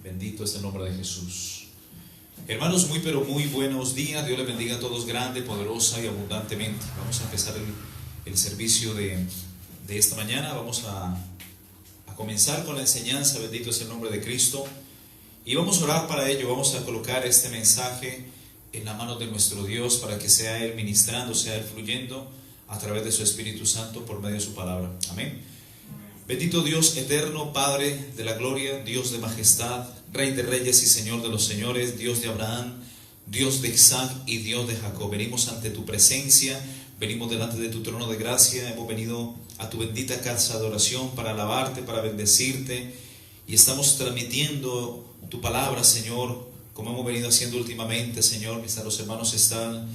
Bendito es el nombre de Jesús. Hermanos, muy pero muy buenos días. Dios les bendiga a todos grande, poderosa y abundantemente. Vamos a empezar el servicio de esta mañana. Vamos a comenzar con la enseñanza. Bendito es el nombre de Cristo. Y vamos a orar para ello. Vamos a colocar este mensaje en la mano de nuestro Dios para que sea Él ministrando, sea Él fluyendo a través de su Espíritu Santo por medio de su palabra. Amén. Bendito Dios eterno, Padre de la gloria, Dios de majestad, Rey de reyes y Señor de los señores, Dios de Abraham, Dios de Isaac y Dios de Jacob. Venimos ante tu presencia, venimos delante de tu trono de gracia, hemos venido a tu bendita casa de oración para alabarte, para bendecirte, y estamos transmitiendo tu palabra, Señor, como hemos venido haciendo últimamente, Señor, mientras los hermanos están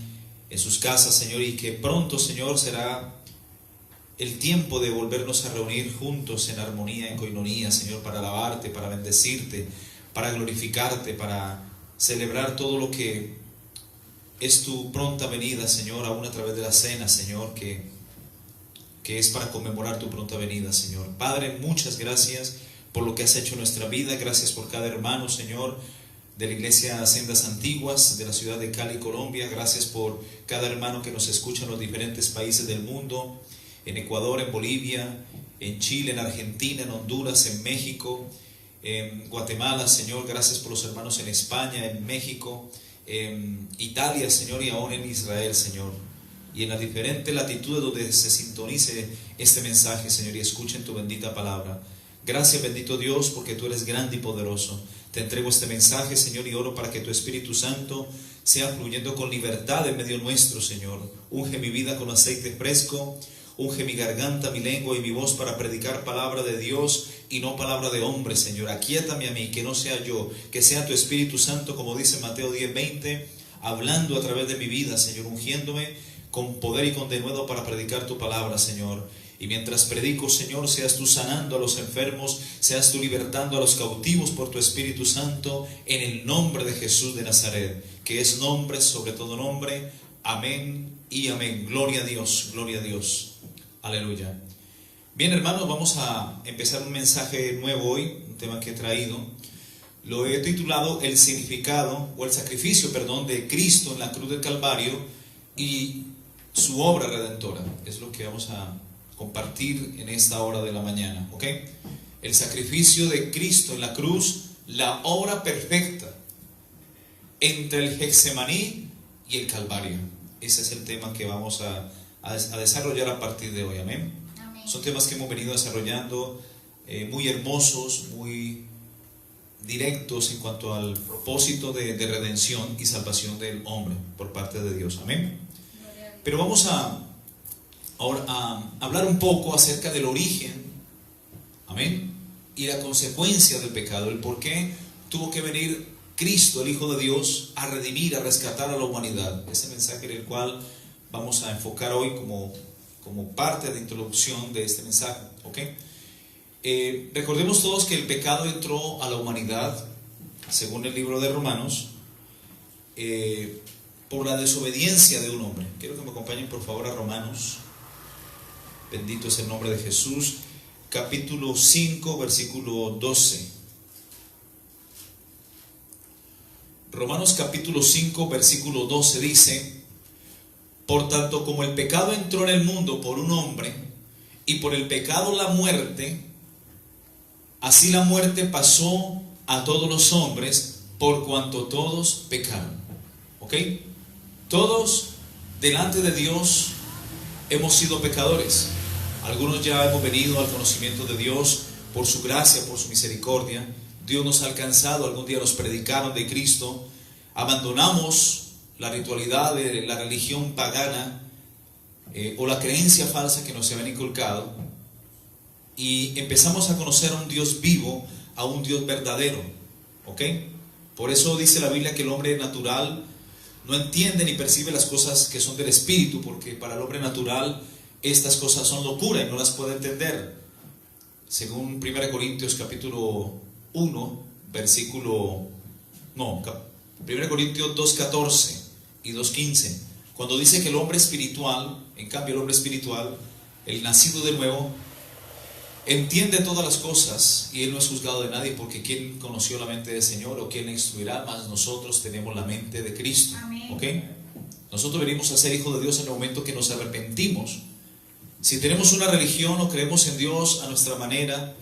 en sus casas, Señor, y que pronto, Señor, será el tiempo de volvernos a reunir juntos en armonía, en coinonía, Señor, para alabarte, para bendecirte, para glorificarte, para celebrar todo lo que es tu pronta venida, Señor, aún a través de la cena, Señor, que es para conmemorar tu pronta venida, Señor. Padre, muchas gracias por lo que has hecho en nuestra vida. Gracias por cada hermano, Señor, de la iglesia Sendas Antiguas, de la ciudad de Cali, Colombia. Gracias por cada hermano que nos escucha en los diferentes países del mundo, en Ecuador, en Bolivia, en Chile, en Argentina, en Honduras, en México, en Guatemala, Señor. Gracias por los hermanos en España, en México, en Italia, Señor, y aún en Israel, Señor. Y en las diferentes latitudes donde se sintonice este mensaje, Señor, y escuchen tu bendita palabra. Gracias, bendito Dios, porque tú eres grande y poderoso. Te entrego este mensaje, Señor, y oro para que tu Espíritu Santo sea fluyendo con libertad en medio nuestro, Señor. Unge mi vida con aceite fresco. Unge mi garganta, mi lengua y mi voz para predicar palabra de Dios y no palabra de hombre, Señor. Aquíétame a mí, que no sea yo, que sea tu Espíritu Santo, como dice Mateo 10:20, hablando a través de mi vida, Señor, ungiéndome con poder y con denuedo para predicar tu palabra, Señor. Y mientras predico, Señor, seas tú sanando a los enfermos, seas tú libertando a los cautivos por tu Espíritu Santo, en el nombre de Jesús de Nazaret, que es nombre sobre todo nombre. Amén y amén. Gloria a Dios, gloria a Dios. Aleluya. Bien, hermanos, vamos a empezar un mensaje nuevo hoy, un tema que he traído. Lo he titulado el significado o el sacrificio, de Cristo en la cruz del Calvario y su obra redentora. Es lo que vamos a compartir en esta hora de la mañana, ¿ok? El sacrificio de Cristo en la cruz, la obra perfecta entre el Getsemaní y el Calvario. Ese es el tema que vamos a desarrollar a partir de hoy, amén. Son temas que hemos venido desarrollando, muy hermosos, muy directos en cuanto al propósito de redención y salvación del hombre por parte de Dios, amén. Pero vamos ahora a hablar un poco acerca del origen, amén, y la consecuencia del pecado, el por qué tuvo que venir Cristo, el Hijo de Dios, a redimir, a rescatar a la humanidad. Ese mensaje en el cual vamos a enfocar hoy como parte de introducción de este mensaje, ¿ok? Recordemos todos que el pecado entró a la humanidad, según el libro de Romanos, por la desobediencia de un hombre. Quiero que me acompañen por favor a Romanos. Bendito es el nombre de Jesús. Capítulo 5, versículo 12. Romanos capítulo 5, versículo 12 dice: por tanto, como el pecado entró en el mundo por un hombre, y por el pecado la muerte, así la muerte pasó a todos los hombres, por cuanto todos pecaron. ¿Ok? Todos delante de Dios hemos sido pecadores. Algunos ya hemos venido al conocimiento de Dios por su gracia, por su misericordia. Dios nos ha alcanzado, algún día nos predicaron de Cristo, abandonamos la ritualidad de la religión pagana o la creencia falsa que nos habían inculcado, y empezamos a conocer a un Dios vivo, a un Dios verdadero, ¿ok? Por eso dice la Biblia que el hombre natural no entiende ni percibe las cosas que son del Espíritu, porque para el hombre natural estas cosas son locura y no las puede entender. Según 1 Corintios capítulo 1, 1 Corintios 2:14 y 2:15, cuando dice que el hombre espiritual, en cambio el hombre espiritual, el nacido de nuevo, entiende todas las cosas y Él no es juzgado de nadie, porque ¿quién conoció la mente del Señor o quién le instruirá? Mas nosotros tenemos la mente de Cristo. ¿Ok? Nosotros venimos a ser hijos de Dios en el momento que nos arrepentimos. Si tenemos una religión o creemos en Dios a nuestra manera,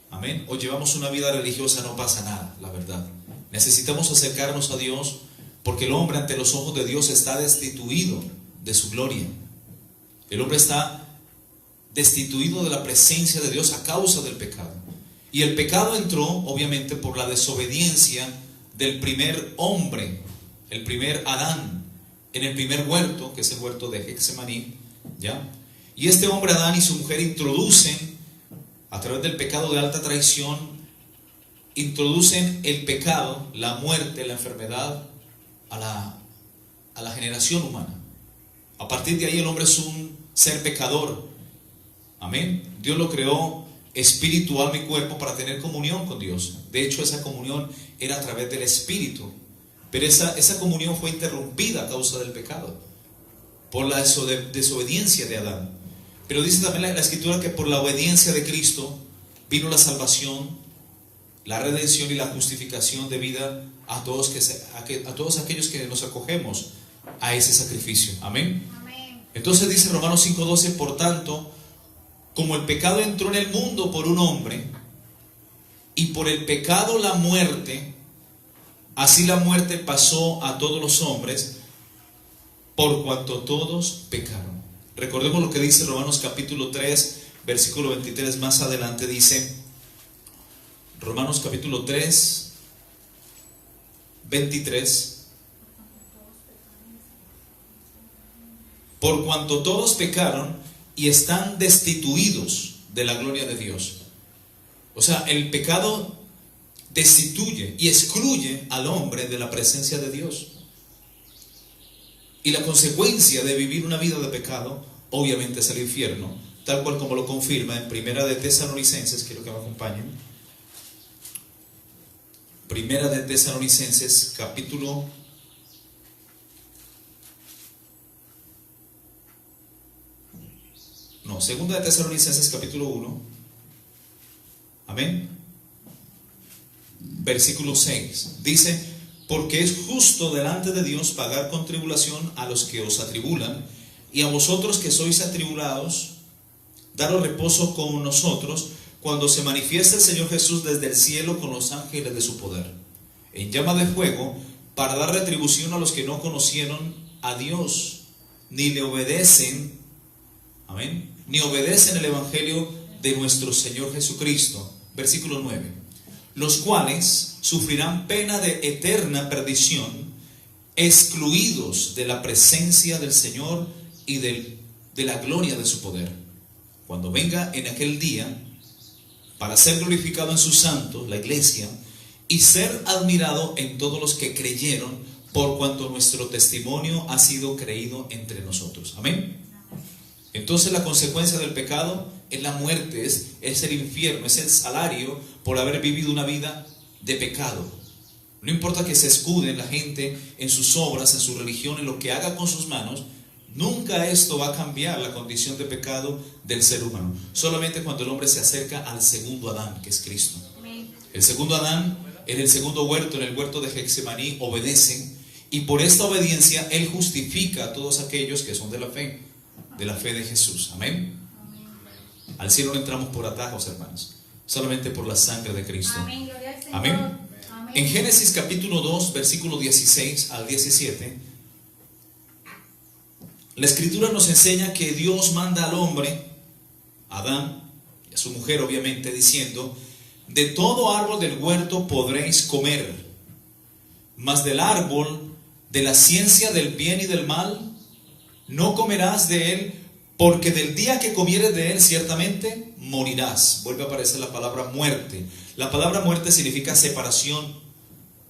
amén, o llevamos una vida religiosa, no pasa nada, la verdad. Necesitamos acercarnos a Dios, porque el hombre ante los ojos de Dios está destituido de su gloria. El hombre está destituido de la presencia de Dios a causa del pecado. Y el pecado entró obviamente por la desobediencia del primer hombre, el primer Adán, en el primer huerto, que es el huerto de Getsemaní, ¿ya? Y este hombre Adán y su mujer introducen, a través del pecado de alta traición, introducen el pecado, la muerte, la enfermedad a la generación humana. A partir de ahí el hombre es un ser pecador. Amén. Dios lo creó espíritu, alma y cuerpo para tener comunión con Dios. De hecho, esa comunión era a través del espíritu. Pero esa comunión fue interrumpida a causa del pecado, por la desobediencia de Adán. Pero dice también la Escritura que por la obediencia de Cristo vino la salvación, la redención y la justificación de vida a todos aquellos que nos acogemos a ese sacrificio. Amén. Entonces dice Romanos 5:12, por tanto, como el pecado entró en el mundo por un hombre, y por el pecado la muerte, así la muerte pasó a todos los hombres, por cuanto todos pecaron. Recordemos lo que dice Romanos capítulo 3, versículo 23, más adelante dice, Romanos capítulo 3, 23, por cuanto todos pecaron y están destituidos de la gloria de Dios. O sea, el pecado destituye y excluye al hombre de la presencia de Dios. Y la consecuencia de vivir una vida de pecado, obviamente, es el infierno, tal cual como lo confirma en Primera de Tesalonicenses. Quiero que me acompañen. Primera de Tesalonicenses, capítulo 2 de Tesalonicenses, capítulo 1. Amén. Versículo 6. Dice, porque es justo delante de Dios pagar con tribulación a los que os atribulan, y a vosotros que sois atribulados, daros reposo con nosotros, cuando se manifieste el Señor Jesús desde el cielo con los ángeles de su poder, en llama de fuego, para dar retribución a los que no conocieron a Dios, ni le obedecen, amén, ni obedecen el evangelio de nuestro Señor Jesucristo. Versículo 9. Los cuales sufrirán pena de eterna perdición, excluidos de la presencia del Señor y de la gloria de su poder, cuando venga en aquel día, para ser glorificado en sus santos, la iglesia, y ser admirado en todos los que creyeron, por cuanto nuestro testimonio ha sido creído entre nosotros. Amén. Entonces la consecuencia del pecado es la muerte, es el infierno, es el salario por haber vivido una vida de pecado. No importa que se escude la gente en sus obras, en su religión, en lo que haga con sus manos, nunca esto va a cambiar la condición de pecado del ser humano. Solamente cuando el hombre se acerca al segundo Adán, que es Cristo. El segundo Adán, en el segundo huerto, en el huerto de Getsemaní, obedecen, y por esta obediencia Él justifica a todos aquellos que son de la fe de Jesús. Amén. Al cielo no entramos por atajos, hermanos, solamente por la sangre de Cristo. Amén. En Génesis capítulo 2, versículo 16 al 17, la Escritura nos enseña que Dios manda al hombre, a Adán, y a su mujer obviamente, diciendo, de todo árbol del huerto podréis comer, mas del árbol de la ciencia del bien y del mal no comerás de él, porque del día que comieres de él ciertamente morirás. Vuelve a aparecer la palabra muerte. La palabra muerte significa separación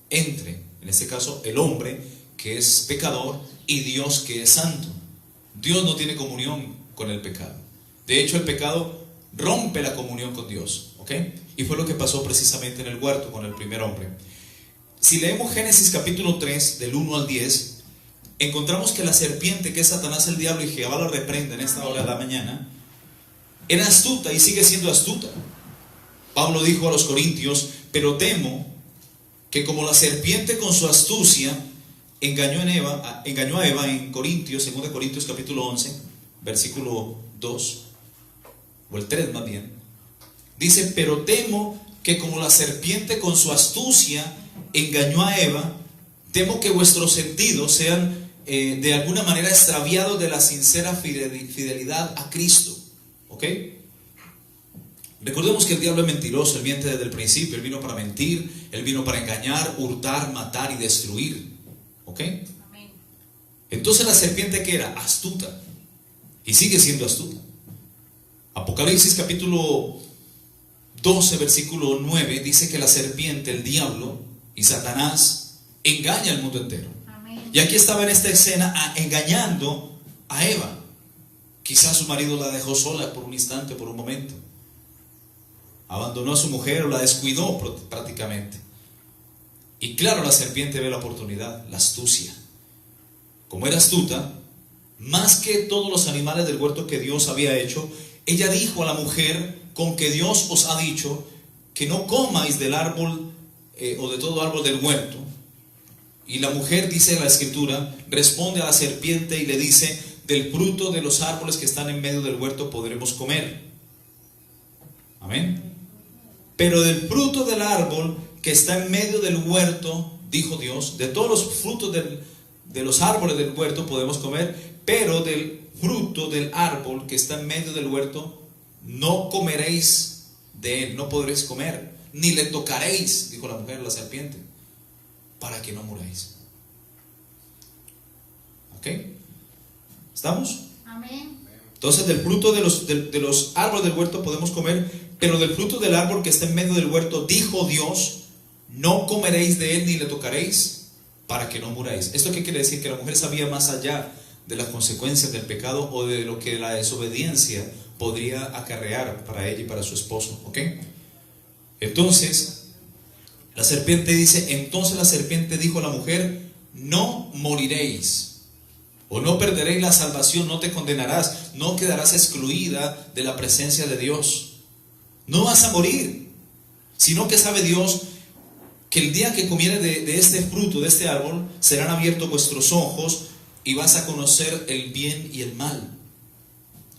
entre, en este caso, el hombre que es pecador y Dios que es santo. Dios no tiene comunión con el pecado. De hecho, el pecado rompe la comunión con Dios, ¿ok? Y fue lo que pasó precisamente en el huerto con el primer hombre. Si leemos Génesis capítulo 3, del 1 al 10, encontramos que la serpiente, que es Satanás el diablo, y Jehová lo reprende en esta hora de la mañana, era astuta y sigue siendo astuta. Pablo dijo a los corintios: pero temo que como la serpiente con su astucia engañó a Eva en Corintios, 2 Corintios capítulo 11, versículo 2, o el 3 más bien. Dice: pero temo que como la serpiente con su astucia engañó a Eva, temo que vuestros sentidos sean de alguna manera extraviados de la sincera fidelidad a Cristo. ¿Ok? Recordemos que el diablo es mentiroso, él miente desde el principio, él vino para mentir, él vino para engañar, hurtar, matar y destruir. ¿Ok? Amén. Entonces la serpiente, ¿qué era? Astuta, y sigue siendo astuta. Apocalipsis capítulo 12 versículo 9 dice que la serpiente, el diablo y Satanás engaña al mundo entero. Amén. Y aquí estaba en esta escena engañando a Eva. Quizás su marido la dejó sola por un instante, por un momento. Abandonó a su mujer o la descuidó prácticamente. Y claro, la serpiente ve la oportunidad, la astucia. Como era astuta, más que todos los animales del huerto que Dios había hecho, ella dijo a la mujer: con que Dios os ha dicho que no comáis del árbol o de todo árbol del huerto. Y la mujer, dice la escritura, responde a la serpiente y le dice: del fruto de los árboles que están en medio del huerto podremos comer. Amén. Pero del fruto del árbol que está en medio del huerto, dijo Dios, de todos los frutos de los árboles del huerto podemos comer, pero del fruto del árbol que está en medio del huerto no comeréis de él, no podréis comer, ni le tocaréis, dijo la mujer a la serpiente, para que no muráis. ¿Ok? ¿Estamos? Amén. Entonces del fruto de los árboles del huerto podemos comer, pero del fruto del árbol que está en medio del huerto, dijo Dios, no comeréis de él ni le tocaréis, para que no muráis. ¿Esto qué quiere decir? Que la mujer sabía más allá de las consecuencias del pecado o de lo que la desobediencia podría acarrear para ella y para su esposo. ¿Ok? Entonces la serpiente dice: entonces la serpiente dijo a la mujer: no moriréis, o no perderéis la salvación, no te condenarás, no quedarás excluida de la presencia de Dios. No vas a morir, sino que sabe Dios que el día que comieres de este fruto, de este árbol, serán abiertos vuestros ojos y vas a conocer el bien y el mal.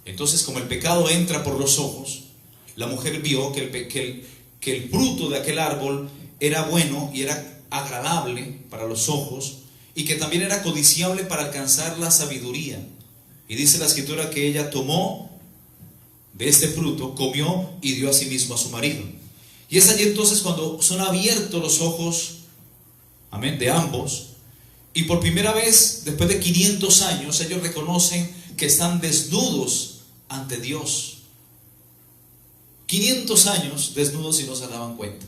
Entonces, como el pecado entra por los ojos, la mujer vio que el fruto de aquel árbol era bueno y era agradable para los ojos, y que también era codiciable para alcanzar la sabiduría. Y dice la escritura que ella tomó de este fruto, comió y dio a sí mismo a su marido. Y es allí entonces cuando son abiertos los ojos, amén, de ambos, y por primera vez, después de 500 años, ellos reconocen que están desnudos ante Dios. 500 años desnudos y no se daban cuenta.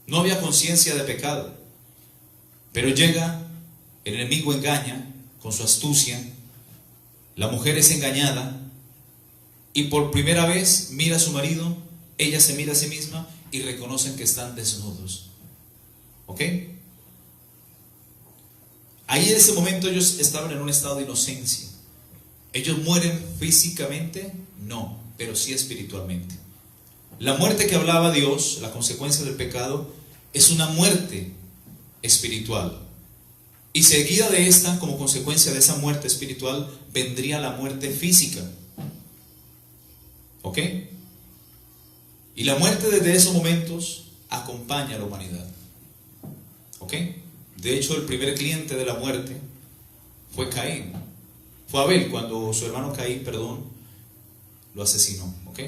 No había conciencia de pecado. Pero llega, el enemigo engaña con su astucia, la mujer es engañada y por primera vez mira a su marido, ella se mira a sí misma y reconocen que están desnudos. ¿Ok? Ahí en ese momento ellos estaban en un estado de inocencia. ¿Ellos mueren físicamente? No, pero sí espiritualmente. La muerte que hablaba Dios, la consecuencia del pecado, es una muerte espiritual. Y seguida de esta, como consecuencia de esa muerte espiritual, vendría la muerte física. ¿Ok? Y la muerte desde esos momentos acompaña a la humanidad. ¿Ok? De hecho, el primer cliente de la muerte fue Caín. Fue Abel, cuando su hermano Caín, lo asesinó. ¿Ok?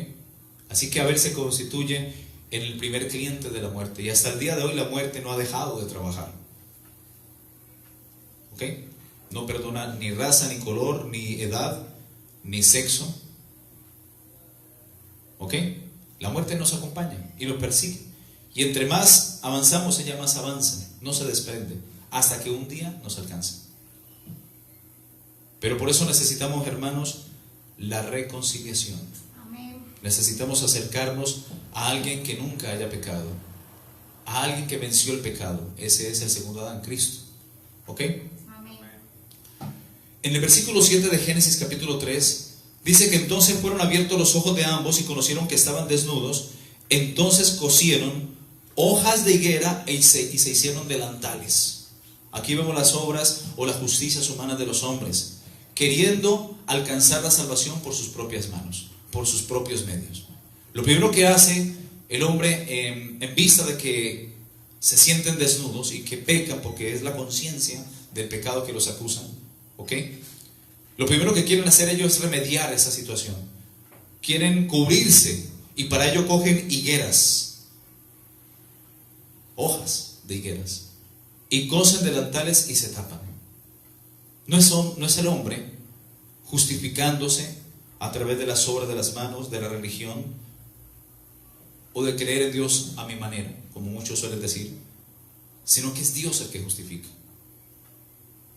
Así que Abel se constituye en el primer cliente de la muerte. Y hasta el día de hoy la muerte no ha dejado de trabajar. ¿Ok? No perdona ni raza, ni color, ni edad, ni sexo. ¿Ok? La muerte nos acompaña y nos persigue. Y entre más avanzamos, ella más avanza. No se desprende hasta que un día nos alcanza. Pero por eso necesitamos, hermanos, la reconciliación. Amén. Necesitamos acercarnos a alguien que nunca haya pecado, a alguien que venció el pecado. Ese es el segundo Adán, Cristo. ¿Ok? Amén. En el versículo 7 de Génesis capítulo 3 Dice que entonces fueron abiertos los ojos de ambos y conocieron que estaban desnudos. Entonces cosieron hojas de higuera y se hicieron delantales. Aquí vemos las obras o las justicias humanas de los hombres, queriendo alcanzar la salvación por sus propias manos, por sus propios medios. Lo primero que hace el hombre en vista de que se sienten desnudos y que pecan, porque es la conciencia del pecado que los acusan, ¿ok? Lo primero que quieren hacer ellos es remediar esa situación. Quieren cubrirse y para ello cogen higueras, hojas de higueras, y cosen delantales y se tapan. No es el hombre justificándose a través de las obras de las manos, de la religión, o de creer en Dios a mi manera, como muchos suelen decir, sino que es Dios el que justifica.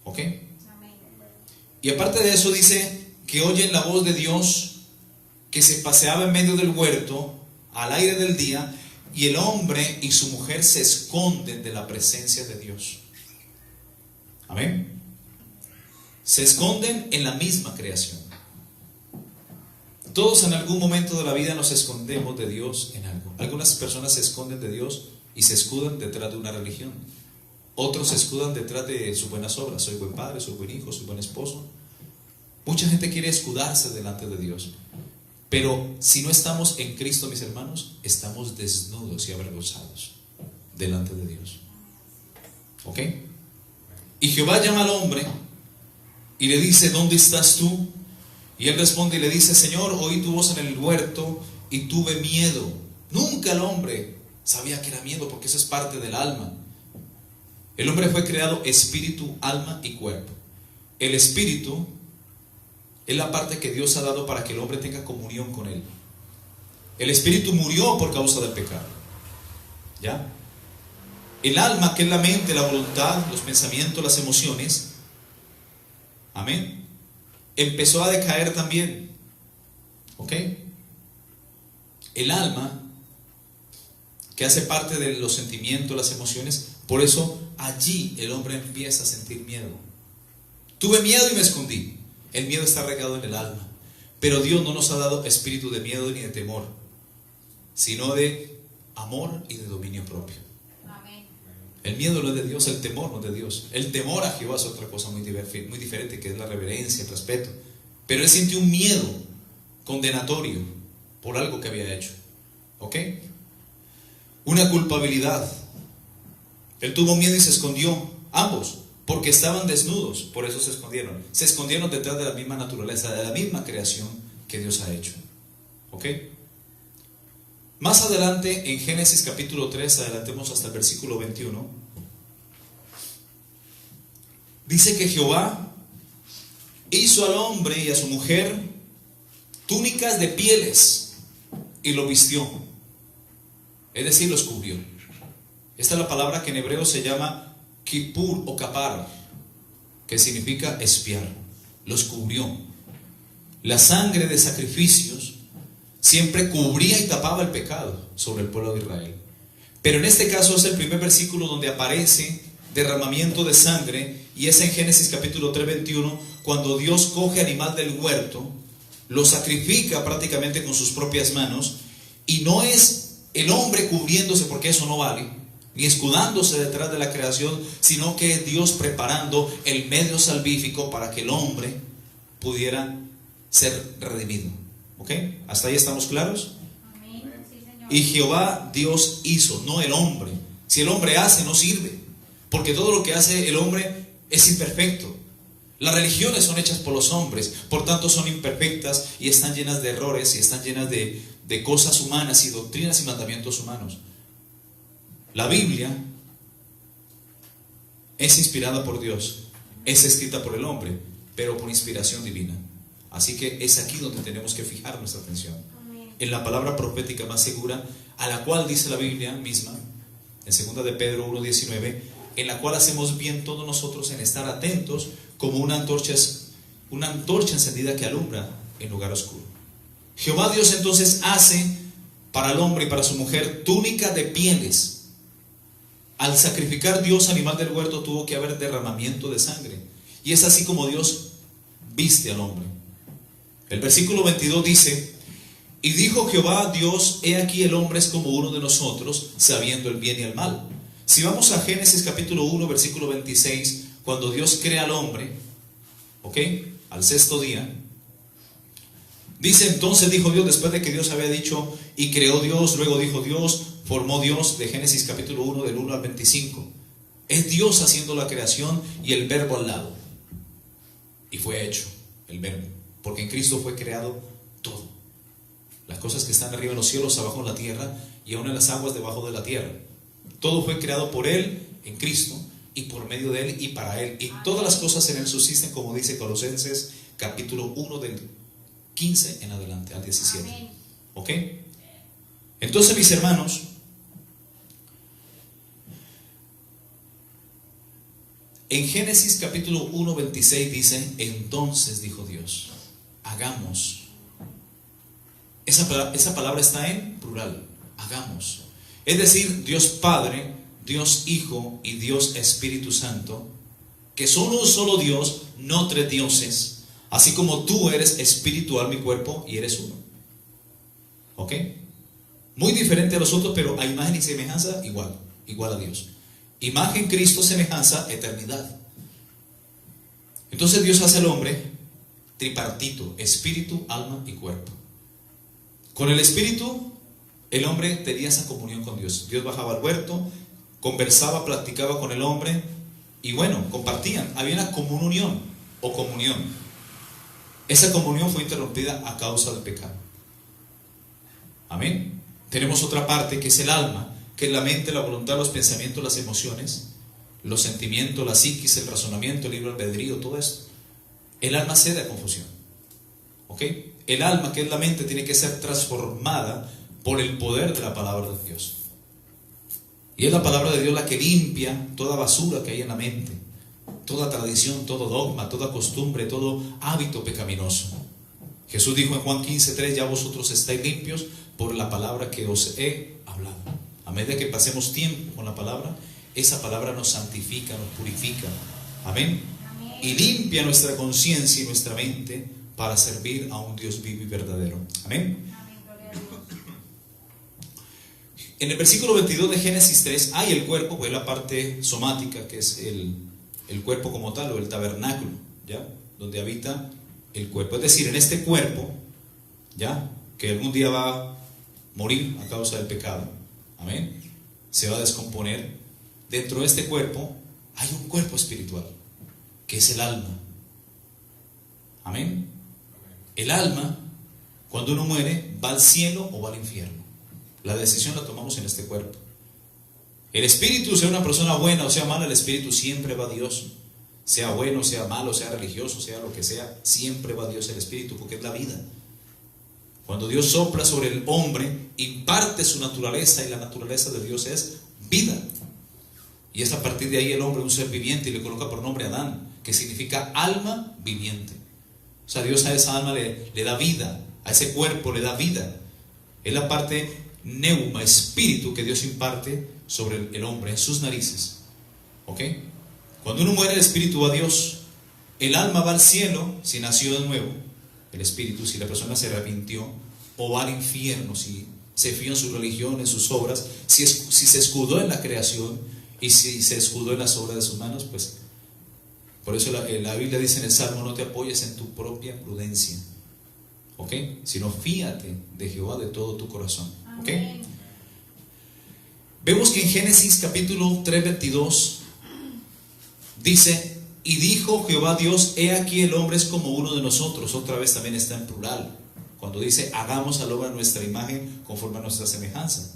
¿Ok? Y aparte de eso dice que oyen la voz de Dios que se paseaba en medio del huerto al aire del día, y el hombre y su mujer se esconden de la presencia de Dios. Amén. Se esconden en la misma creación. Todos en algún momento de la vida nos escondemos de Dios en algo. Algunas personas se esconden de Dios y se escudan detrás de una religión. Otros se escudan detrás de sus buenas obras. Soy buen padre, soy buen hijo, soy buen esposo. Mucha gente quiere escudarse delante de Dios. Pero si no estamos en Cristo, mis hermanos, estamos desnudos y avergonzados delante de Dios. ¿Ok? Y Jehová llama al hombre y le dice: ¿dónde estás tú? Y él responde y le dice: Señor, oí tu voz en el huerto y tuve miedo. Nunca el hombre sabía que era miedo, porque eso es parte del alma. El hombre fue creado espíritu, alma y cuerpo. El espíritu es la parte que Dios ha dado para que el hombre tenga comunión con él. El espíritu murió por causa del pecado. ¿Ya? El alma, que es la mente, la voluntad, los pensamientos, las emociones, amén, empezó a decaer también. ¿Ok? El alma, que hace parte de los sentimientos, las emociones, por eso allí el hombre empieza a sentir miedo. Tuve miedo y me escondí. El miedo está regado en el alma. Pero Dios no nos ha dado espíritu de miedo ni de temor, sino de amor y de dominio propio. Amén. El miedo no es de Dios, el temor no es de Dios. El temor a Jehová es otra cosa muy diferente, que es la reverencia, el respeto. Pero él sintió un miedo condenatorio por algo que había hecho. ¿Ok? Una culpabilidad. Él tuvo miedo y se escondió, ambos, porque estaban desnudos, por eso se escondieron. Se escondieron detrás de la misma naturaleza, de la misma creación que Dios ha hecho. ¿Ok? Más adelante, en Génesis capítulo 3, adelantemos hasta el versículo 21, dice que Jehová hizo al hombre y a su mujer túnicas de pieles y lo vistió. Es decir, los cubrió. Esta es la palabra que en hebreo se llama kippur o kapar, que significa expiar. Los cubrió. La sangre de sacrificios siempre cubría y tapaba el pecado sobre el pueblo de Israel. Pero en este caso es el primer versículo donde aparece derramamiento de sangre, y es en Génesis capítulo 3, 21, cuando Dios coge animal del huerto, lo sacrifica prácticamente con sus propias manos, y no es el hombre cubriéndose, porque eso no vale, ni escudándose detrás de la creación, sino que es Dios preparando el medio salvífico para que el hombre pudiera ser redimido. ¿Ok? ¿Hasta ahí estamos claros? Amén. Sí, Señor. Y Jehová Dios hizo, no el hombre. Si el hombre hace, no sirve, porque todo lo que hace el hombre es imperfecto. Las religiones son hechas por los hombres, por tanto son imperfectas y están llenas de errores y están llenas de cosas humanas y doctrinas y mandamientos humanos. La Biblia es inspirada por Dios, es escrita por el hombre, pero por inspiración divina. Así que es aquí donde tenemos que fijar nuestra atención, en la palabra profética más segura, a la cual dice la Biblia misma, en 2 de Pedro 1:19, en la cual hacemos bien todos nosotros en estar atentos como una antorcha encendida que alumbra en lugar oscuro. Jehová Dios entonces hace para el hombre y para su mujer túnica de pieles. Al sacrificar Dios animal del huerto tuvo que haber derramamiento de sangre, y es así como Dios viste al hombre. El versículo 22 dice: y dijo Jehová Dios, he aquí el hombre es como uno de nosotros, sabiendo el bien y el mal. Si vamos a Génesis capítulo 1, versículo 26, cuando Dios crea al hombre, ¿ok? Al sexto día, dice: entonces dijo Dios, después de que Dios había dicho, y creó Dios, luego dijo Dios, formó Dios, de Génesis capítulo 1, del 1 al 25. Es Dios haciendo la creación y el verbo al lado. Y fue hecho el verbo, porque en Cristo fue creado todo. Las cosas que están arriba en los cielos, abajo en la tierra, y aún en las aguas debajo de la tierra. Todo fue creado por Él, en Cristo, y por medio de Él y para Él. Y todas las cosas en Él subsisten, como dice Colosenses capítulo 1 del 15 en adelante, al 17. ¿Ok? Entonces, mis hermanos, en Génesis capítulo 1, 26 dice: entonces dijo Dios, hagamos. Esa palabra está en plural, hagamos. Es decir, Dios Padre, Dios Hijo y Dios Espíritu Santo, que son un solo Dios, no tres dioses, así como tú eres espíritu, alma y cuerpo y eres uno. ¿Ok? Muy diferente a los otros, pero a imagen y semejanza igual a Dios. Imagen, Cristo, semejanza, eternidad. Entonces Dios hace al hombre tripartito: espíritu, alma y cuerpo. Con el espíritu, el hombre tenía esa comunión con Dios. Dios bajaba al huerto, conversaba, platicaba con el hombre, y bueno, compartían. Había una comunión o comunión. Esa comunión fue interrumpida a causa del pecado. Amén. Tenemos otra parte que es el alma, que es la mente, la voluntad, los pensamientos, las emociones, los sentimientos, la psiquis, el razonamiento, el libre albedrío, todo esto. El alma cede a confusión. ¿Ok? El alma, que es la mente, tiene que ser transformada por el poder de la palabra de Dios. Y es la palabra de Dios la que limpia toda basura que hay en la mente, toda tradición, todo dogma, toda costumbre, todo hábito pecaminoso. Jesús dijo en Juan 15:3: ya vosotros estáis limpios por la palabra que os he hablado. A medida que pasemos tiempo con la palabra, esa palabra nos santifica, nos purifica. Amén. Y limpia nuestra conciencia y nuestra mente para servir a un Dios vivo y verdadero. Amén. En el versículo 22 de Génesis 3 hay el cuerpo, pues la parte somática, que es el cuerpo como tal, o el tabernáculo, ¿ya? Donde habita el cuerpo. Es decir, en este cuerpo, ¿ya? Que algún día va a morir a causa del pecado. Amén. Se va a descomponer. Dentro de este cuerpo hay un cuerpo espiritual, que es el alma. Amén. El alma, cuando uno muere, va al cielo o va al infierno. La decisión la tomamos en este cuerpo. El espíritu, sea una persona buena o sea mala, el espíritu siempre va a Dios. Sea bueno, sea malo, sea religioso, sea lo que sea, siempre va a Dios el espíritu, porque es la vida. Cuando Dios sopla sobre el hombre, imparte su naturaleza, y la naturaleza de Dios es vida. Y es a partir de ahí el hombre un ser viviente, y le coloca por nombre Adán, que significa alma viviente. O sea, Dios a esa alma le da vida, a ese cuerpo le da vida. Es la parte neuma, espíritu, que Dios imparte sobre el hombre en sus narices. ¿Ok? Cuando uno muere, el espíritu va a Dios. El alma va al cielo si nació de nuevo. El espíritu, si la persona se arrepintió, o va al infierno si se fió en su religión, en sus obras, si se escudó en la creación y si se escudó en las obras de sus manos. Pues por eso la Biblia dice en el Salmo: no te apoyes en tu propia prudencia, ¿ok? Sino fíate de Jehová de todo tu corazón, ¿ok? Vemos que en Génesis capítulo 3, 22 dice: y dijo Jehová Dios, he aquí el hombre es como uno de nosotros. Otra vez también está en plural, cuando dice: hagamos al hombre a nuestra imagen, conforme a nuestra semejanza.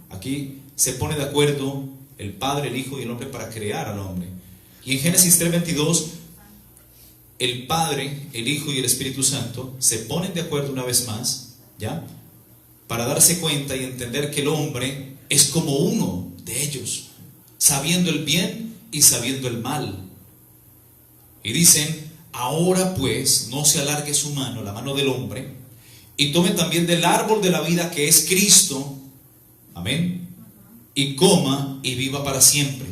Aquí se pone de acuerdo el Padre, el Hijo y el hombre para crear al hombre. Y en Génesis 3, 22 el Padre, el Hijo y el Espíritu Santo se ponen de acuerdo una vez más, ¿ya? Para darse cuenta y entender que el hombre es como uno de ellos, sabiendo el bien y sabiendo el mal. Y dicen: ahora pues no se alargue su mano, la mano del hombre, y tome también del árbol de la vida, que es Cristo, amén, y coma y viva para siempre.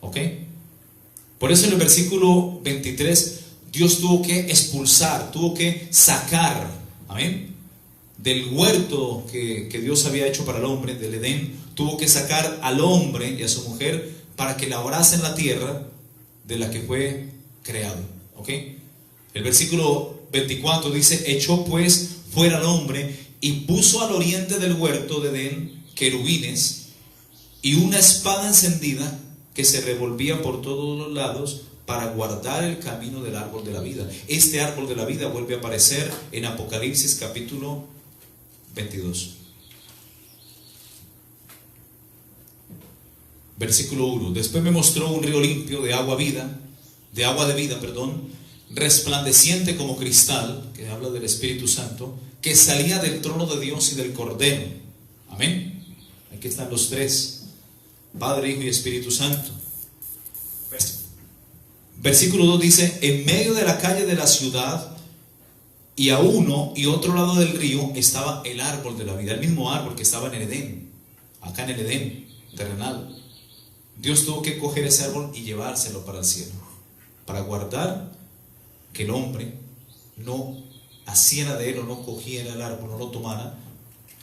¿Ok? Por eso en el versículo 23 Dios tuvo que expulsar, tuvo que sacar, amén, del huerto que Dios había hecho para el hombre, del Edén. Tuvo que sacar al hombre y a su mujer para que labrasen la tierra de la que fue creado. ¿Ok? El versículo 24 dice: echó pues fuera al hombre y puso al oriente del huerto de Edén querubines y una espada encendida que se revolvía por todos los lados para guardar el camino del árbol de la vida. Este árbol de la vida vuelve a aparecer en Apocalipsis capítulo 22. Versículo 1. Después me mostró un río limpio de agua de vida, resplandeciente como cristal, que habla del Espíritu Santo, que salía del trono de Dios y del Cordero. Amén. Aquí están los tres: Padre, Hijo y Espíritu Santo. Versículo 2 dice: en medio de la calle de la ciudad y a uno y otro lado del río estaba el árbol de la vida, el mismo árbol que estaba en el Edén, acá en el Edén terrenal. Dios tuvo que coger ese árbol y llevárselo para el cielo, para guardar que el hombre no asiera de él, o no cogiera el árbol, no lo tomara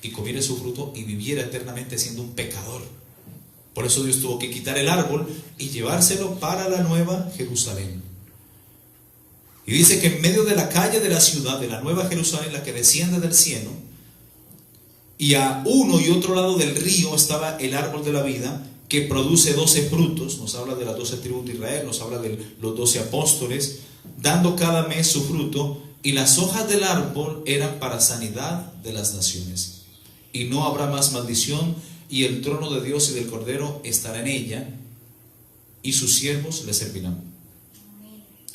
y comiera su fruto y viviera eternamente siendo un pecador. Por eso Dios tuvo que quitar el árbol y llevárselo para la nueva Jerusalén. Y dice que en medio de la calle de la ciudad, de la nueva Jerusalén, la que desciende del cielo, y a uno y otro lado del río estaba el árbol de la vida, que produce 12 frutos. Nos habla de las 12 tribus de Israel, nos habla de los 12 apóstoles, dando cada mes su fruto, y las hojas del árbol eran para sanidad de las naciones. Y no habrá más maldición, y el trono de Dios y del Cordero estará en ella, y sus siervos le servirán.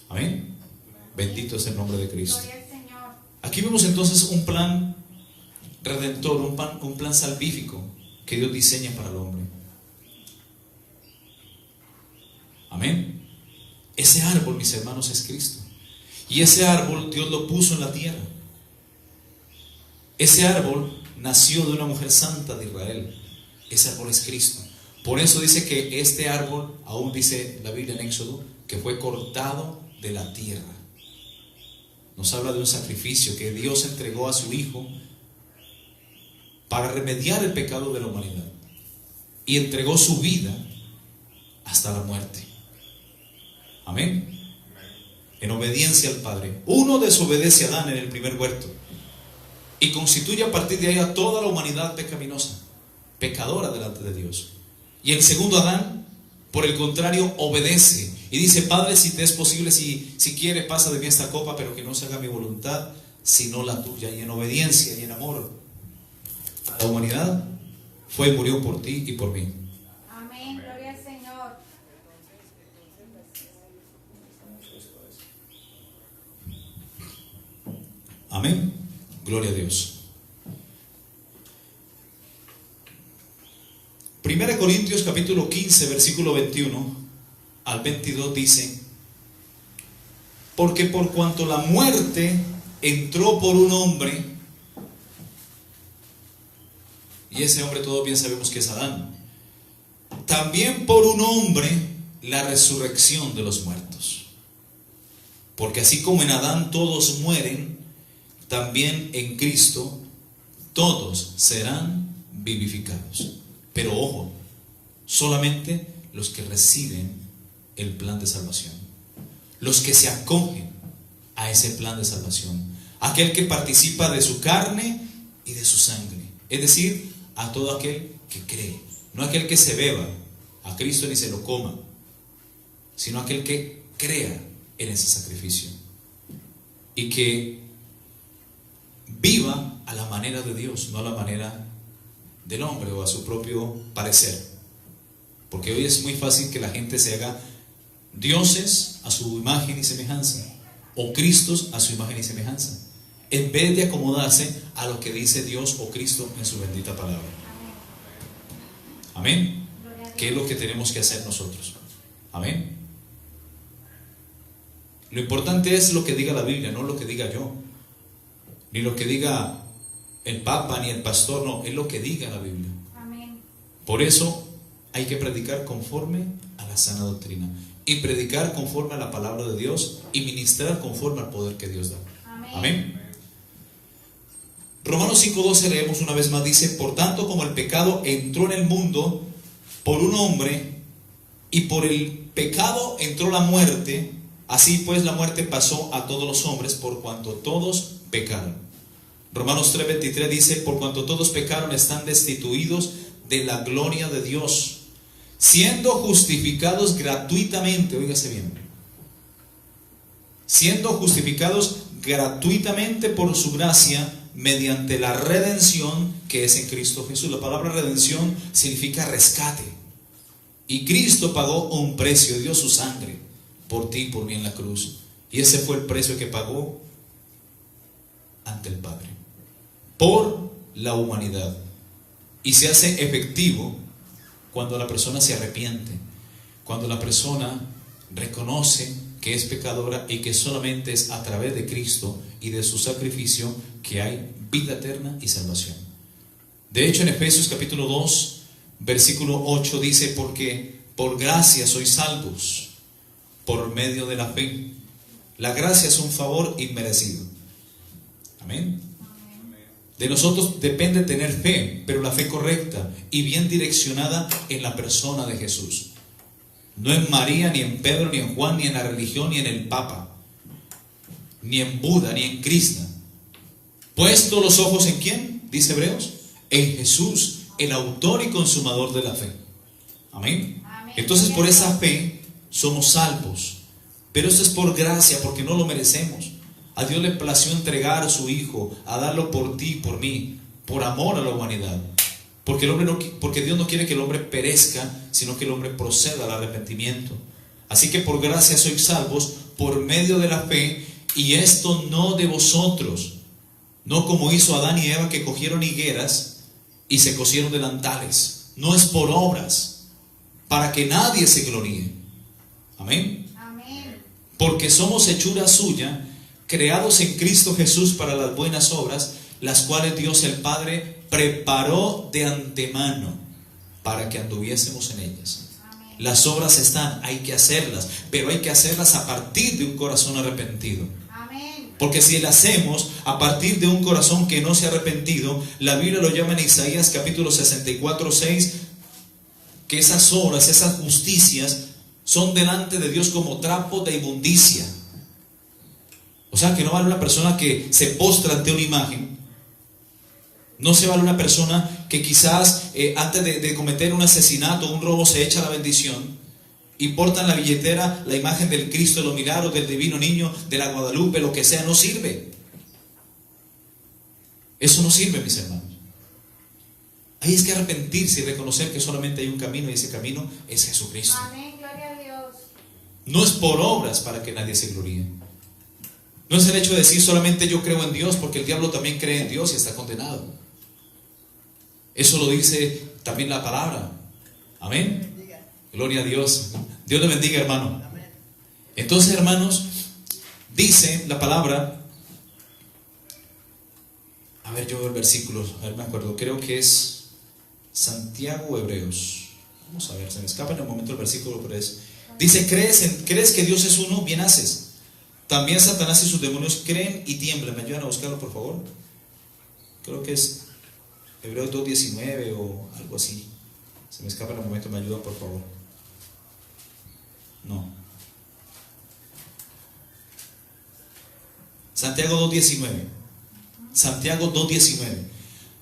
Amén. Bendito es el nombre de Cristo. Aquí vemos entonces un plan redentor, un plan salvífico que Dios diseña para el hombre. Amén. Ese árbol, mis hermanos, es Cristo. Y ese árbol Dios lo puso en la tierra. Ese árbol nació de una mujer santa de Israel. Ese árbol es Cristo. Por eso dice que este árbol, aún dice la Biblia en Éxodo, que fue cortado de la tierra. Nos habla de un sacrificio que Dios entregó a su Hijo para remediar el pecado de la humanidad, y entregó su vida hasta la muerte. Amén. En obediencia al Padre. Uno desobedece a Adán en el primer huerto y constituye a partir de ahí a toda la humanidad pecaminosa, pecadora delante de Dios. Y el segundo Adán, por el contrario, obedece y dice: Padre, si te es posible, si quieres, pasa de mí esta copa, pero que no se haga mi voluntad sino la tuya. Y en obediencia y en amor a la humanidad fue y murió por ti y por mí. Amén, gloria al Señor. Amén, gloria a Dios. 1 Corintios capítulo 15 versículo 21 al 22 dice: porque por cuanto la muerte entró por un hombre, y ese hombre todos bien sabemos que es Adán, también por un hombre la resurrección de los muertos. Porque así como en Adán todos mueren, también en Cristo todos serán vivificados. Pero ojo, solamente los que reciben el plan de salvación, los que se acogen a ese plan de salvación, aquel que participa de su carne y de su sangre, es decir, a todo aquel que cree, no aquel que se beba a Cristo ni se lo coma, sino aquel que crea en ese sacrificio y que viva a la manera de Dios, no a la manera del hombre o a su propio parecer. Porque hoy es muy fácil que la gente se haga dioses a su imagen y semejanza, o Cristos a su imagen y semejanza, en vez de acomodarse a lo que dice Dios o Cristo en su bendita palabra. Amén. ¿Qué es lo que tenemos que hacer nosotros? Amén. Lo importante es lo que diga la Biblia, no lo que diga yo, ni lo que diga el Papa ni el pastor, no, es lo que diga la Biblia. Amén. Por eso hay que predicar conforme a la la sana doctrina, y predicar conforme a la palabra de Dios, y ministrar conforme al poder que Dios da. Amén. Romanos 5:12 leemos una vez más, dice: por tanto, como el pecado entró en el mundo por un hombre, y por el pecado entró la muerte, así pues la muerte pasó a todos los hombres por cuanto todos pecaron. Romanos 3:23 dice: por cuanto todos pecaron, están destituidos de la gloria de Dios, siendo justificados gratuitamente, oígase bien, siendo justificados gratuitamente por su gracia, mediante la redención que es en Cristo Jesús. La palabra redención significa rescate, y Cristo pagó un precio, dio su sangre por ti y por mí en la cruz, y ese fue el precio que pagó ante el Padre por la humanidad, y se hace efectivo cuando la persona se arrepiente, cuando la persona reconoce que es pecadora y que solamente es a través de Cristo y de su sacrificio que hay vida eterna y salvación. De hecho, en Efesios capítulo 2 versículo 8 dice: porque por gracia sois salvos por medio de la fe. La gracia es un favor inmerecido. Amén. De nosotros depende tener fe, pero la fe correcta y bien direccionada en la persona de Jesús. No en María, ni en Pedro, ni en Juan, ni en la religión, ni en el Papa, ni en Buda, ni en Krishna. Puesto los ojos en ¿quién? Dice Hebreos, en Jesús, el autor y consumador de la fe. Amén. Entonces, por esa fe somos salvos, pero esto es por gracia, porque no lo merecemos. A Dios le plació entregar a su Hijo, a darlo por ti y por mí, por amor a la humanidad. Porque Dios no quiere que el hombre perezca, sino que el hombre proceda al arrepentimiento. Así que por gracia sois salvos por medio de la fe, y esto no de vosotros, no como hizo Adán y Eva, que cogieron higueras y se cosieron delantales. No es por obras, para que nadie se gloríe. Amén. Amén. Porque somos hechura suya, creados en Cristo Jesús para las buenas obras, las cuales Dios el Padre preparó de antemano para que anduviésemos en ellas. Amén. Las obras están, hay que hacerlas, pero hay que hacerlas a partir de un corazón arrepentido. Amén. Porque si las hacemos a partir de un corazón que no se ha arrepentido, la Biblia lo llama en Isaías capítulo 64:6, que esas obras, esas justicias son delante de Dios como trapos de inmundicia. O sea que no vale una persona que se postra ante una imagen. No se vale una persona que quizás antes de cometer un asesinato o un robo se echa la bendición y porta en la billetera la imagen del Cristo de los Milagros, del Divino Niño, de la Guadalupe, lo que sea. No sirve. Eso no sirve, mis hermanos. Ahí es que arrepentirse y reconocer que solamente hay un camino, y ese camino es Jesucristo. Amén, gloria a Dios. No es por obras para que nadie se gloríe. No es el hecho de decir solamente yo creo en Dios, porque el diablo también cree en Dios y está condenado. Eso lo dice también la palabra. Amén. Gloria a Dios. Dios le bendiga, hermano. Entonces, hermanos, dice la palabra. A ver, yo veo el versículo. A ver, me acuerdo. Creo que es Santiago o Hebreos. Vamos a ver, se me escapa en el momento el versículo, pero es. Dice: ¿crees que Dios es uno? Bien haces. También Satanás y sus demonios creen y tiemblan. ¿Me ayudan a buscarlo, por favor? Creo que es Hebreos 2:19 o algo así. Se me escapa en el momento, ¿me ayudan, por favor? No. Santiago 2:19. Santiago 2:19.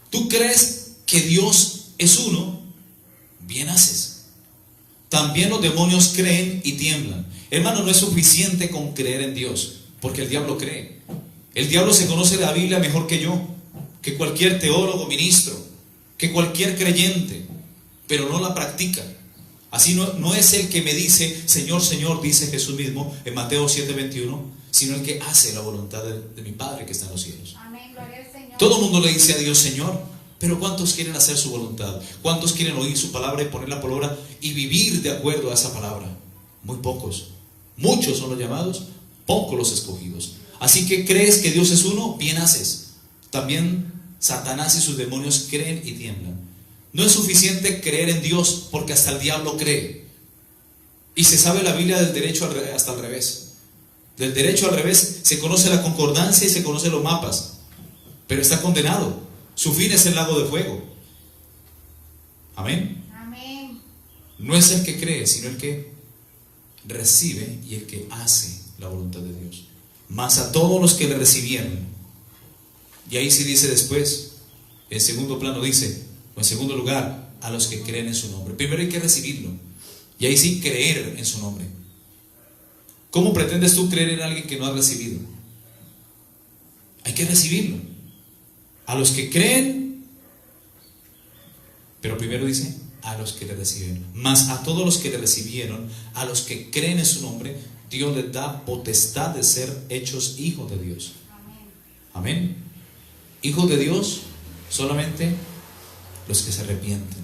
¿Tú crees que Dios es uno? Bien haces. También los demonios creen y tiemblan. Hermano, no es suficiente con creer en Dios, porque el diablo cree. El diablo se conoce la Biblia mejor que yo, que cualquier teólogo, ministro, que cualquier creyente, pero no la practica. Así no es el que me dice Señor, Señor, dice Jesús mismo en Mateo 7:21, sino el que hace la voluntad de mi Padre que está en los cielos. Amén, gloria al Señor. Todo el mundo le dice a Dios Señor, pero ¿cuántos quieren hacer su voluntad? ¿Cuántos quieren oír su palabra y ponerla por obra y vivir de acuerdo a esa palabra? Muy pocos. Muchos son los llamados, pocos los escogidos. Así que crees que Dios es uno, bien haces. También Satanás y sus demonios creen y tiemblan. No es suficiente creer en Dios, porque hasta el diablo cree. Y se sabe la Biblia del derecho hasta al revés. Del derecho al revés se conoce la concordancia y se conocen los mapas. Pero está condenado. Su fin es el lago de fuego. Amén. Amén. No es el que cree, sino el que recibe y el que hace la voluntad de Dios. Mas a todos los que le recibieron. Y ahí sí dice después, en segundo plano dice, o en segundo lugar, a los que creen en su nombre. Primero hay que recibirlo. Y ahí sí creer en su nombre. ¿Cómo pretendes tú creer en alguien que no has recibido? Hay que recibirlo. A los que creen, pero primero dice, a los que le recibieron. Mas a todos los que le recibieron, a los que creen en su nombre, Dios les da potestad de ser hechos hijos de Dios. Amén. Hijos de Dios, solamente los que se arrepienten,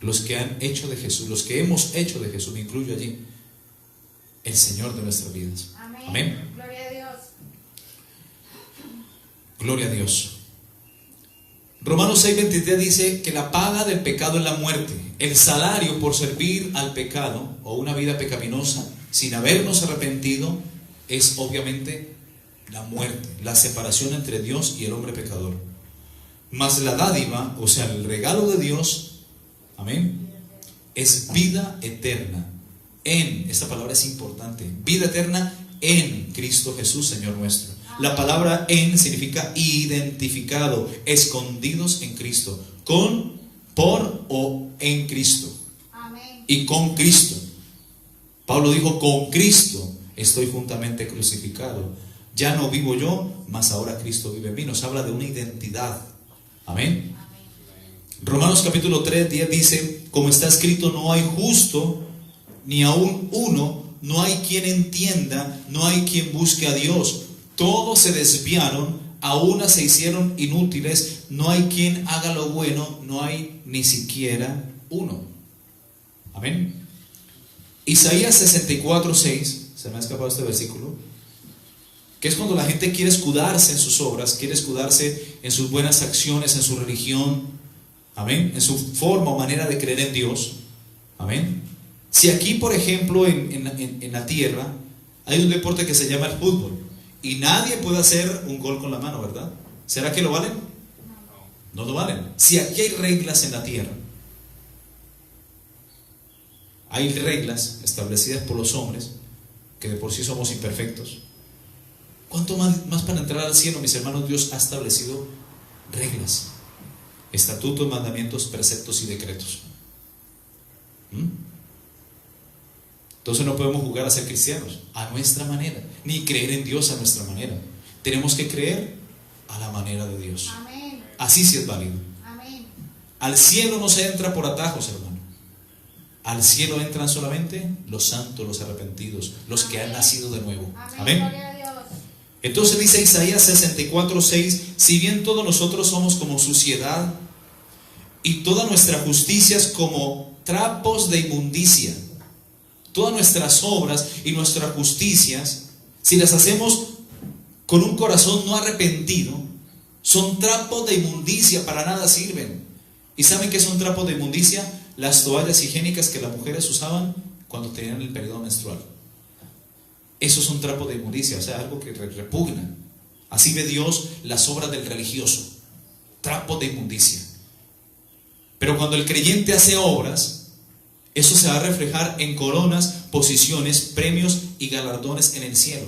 los que han hecho de Jesús, los que hemos hecho de Jesús, me incluyo allí, el Señor de nuestras vidas. Amén. Amén. Gloria a Dios. Gloria a Dios. Romanos 6:23 dice que la paga del pecado es la muerte. El salario por servir al pecado o una vida pecaminosa sin habernos arrepentido es obviamente la muerte, la separación entre Dios y el hombre pecador. Mas la dádiva, o sea, el regalo de Dios, amén, es vida eterna en, esta palabra es importante, vida eterna en Cristo Jesús, Señor nuestro. La palabra en significa identificado, escondidos en Cristo, con, por o en Cristo. Amén. Y con Cristo. Pablo dijo, con Cristo estoy juntamente crucificado. Ya no vivo yo, mas ahora Cristo vive en mí. Nos habla de una identidad. Amén. Romanos capítulo 3:10 dice, como está escrito, no hay justo, ni aún uno, no hay quien entienda, no hay quien busque a Dios. Todos se desviaron, a una se hicieron inútiles, no hay quien haga lo bueno, no hay ni siquiera uno. Amén. Isaías 64:6, se me ha escapado este versículo, que es cuando la gente quiere escudarse en sus obras, quiere escudarse en sus buenas acciones, en su religión, amén, en su forma o manera de creer en Dios. Amén. Si aquí, por ejemplo, en la tierra hay un deporte que se llama el fútbol y nadie puede hacer un gol con la mano, ¿verdad? ¿Será que lo valen? No lo valen. Si aquí hay reglas en la tierra, hay reglas establecidas por los hombres, que de por sí somos imperfectos. ¿Cuánto más para entrar al cielo, mis hermanos? Dios ha establecido reglas, estatutos, mandamientos, preceptos y decretos. Entonces no podemos jugar a ser cristianos a nuestra manera, ni creer en Dios a nuestra manera. Tenemos que creer a la manera de Dios. Amén. Así sí es válido. Amén. Al cielo no se entra por atajos, hermano. Al cielo entran solamente los santos, los arrepentidos, los que han nacido de nuevo. Amén. Amén. Gloria a Dios. Entonces dice Isaías 64:6, si bien todos nosotros somos como suciedad y todas nuestras justicias como trapos de inmundicia, todas nuestras obras y nuestras justicias, si las hacemos con un corazón no arrepentido, son trapos de inmundicia, para nada sirven. ¿Y saben qué son trapos de inmundicia? Las toallas higiénicas que las mujeres usaban cuando tenían el periodo menstrual. Esos son trapos de inmundicia, o sea, algo que repugna. Así ve Dios las obras del religioso, trapos de inmundicia. Pero cuando el creyente hace obras, eso se va a reflejar en coronas, posiciones, premios y galardones en el cielo,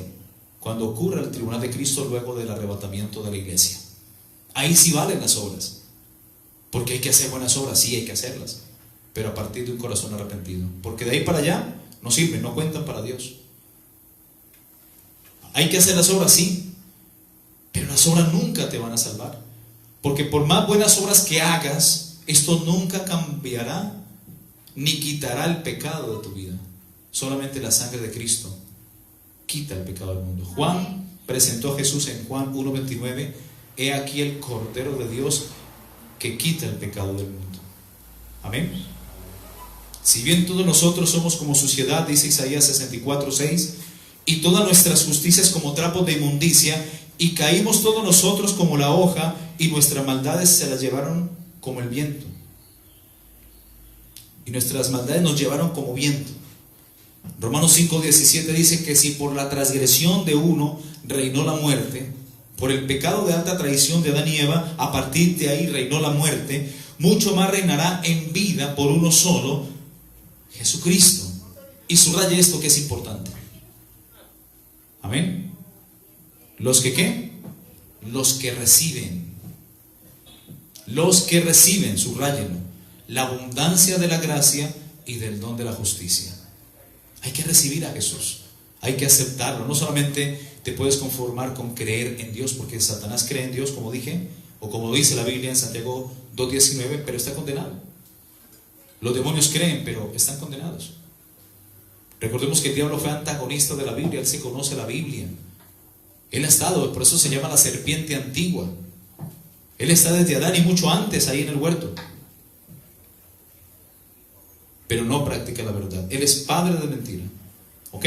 cuando ocurra el tribunal de Cristo luego del arrebatamiento de la iglesia. Ahí sí valen las obras, porque hay que hacer buenas obras, sí hay que hacerlas, pero a partir de un corazón arrepentido, porque de ahí para allá no sirven, no cuentan para Dios. Hay que hacer las obras, sí, pero las obras nunca te van a salvar, porque por más buenas obras que hagas, esto nunca cambiará ni quitará el pecado de tu vida. Solamente la sangre de Cristo quita el pecado del mundo. Juan presentó a Jesús en Juan 1:29, he aquí el Cordero de Dios que quita el pecado del mundo. Amén. Si bien todos nosotros somos como suciedad, dice Isaías 64:6, y todas nuestras justicias como trapos de inmundicia, y caímos todos nosotros como la hoja, y nuestras maldades se las llevaron como el viento. Y nuestras maldades nos llevaron como viento. Romanos 5:17 dice que si por la transgresión de uno reinó la muerte, por el pecado de alta traición de Adán y Eva, a partir de ahí reinó la muerte, mucho más reinará en vida por uno solo, Jesucristo. Y subraya esto que es importante. Amén. ¿Los que qué? Los que reciben. Los que reciben, subrayenlo, la abundancia de la gracia y del don de la justicia. Hay que recibir a Jesús, hay que aceptarlo. No solamente te puedes conformar con creer en Dios, porque Satanás cree en Dios, como dije, o como dice la Biblia en Santiago 2:19, pero está condenado. Los demonios creen, pero están condenados. Recordemos que el diablo fue antagonista de la Biblia, él se conoce la Biblia. Él ha estado, por eso se llama la serpiente antigua. Él está desde Adán y mucho antes ahí en el huerto. Pero no practica la verdad. Él es padre de mentira. ¿Ok?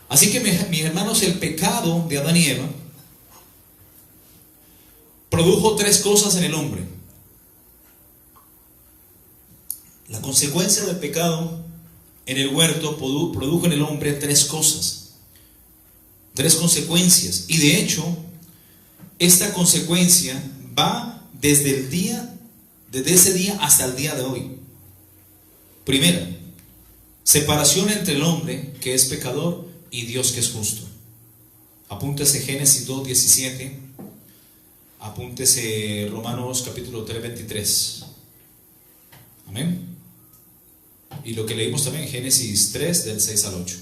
Así que mis hermanos, el pecado de Adán y Eva produjo tres cosas en el hombre. La consecuencia del pecado en el huerto produjo en el hombre tres cosas. Tres consecuencias. Y de hecho, esta consecuencia va desde ese día hasta el día de hoy. Primera, separación entre el hombre que es pecador y Dios que es justo. Apúntese Génesis 2:17. Apúntese Romanos capítulo 3:23. Amén. Y lo que leímos también en Génesis 3 del 6 al 8.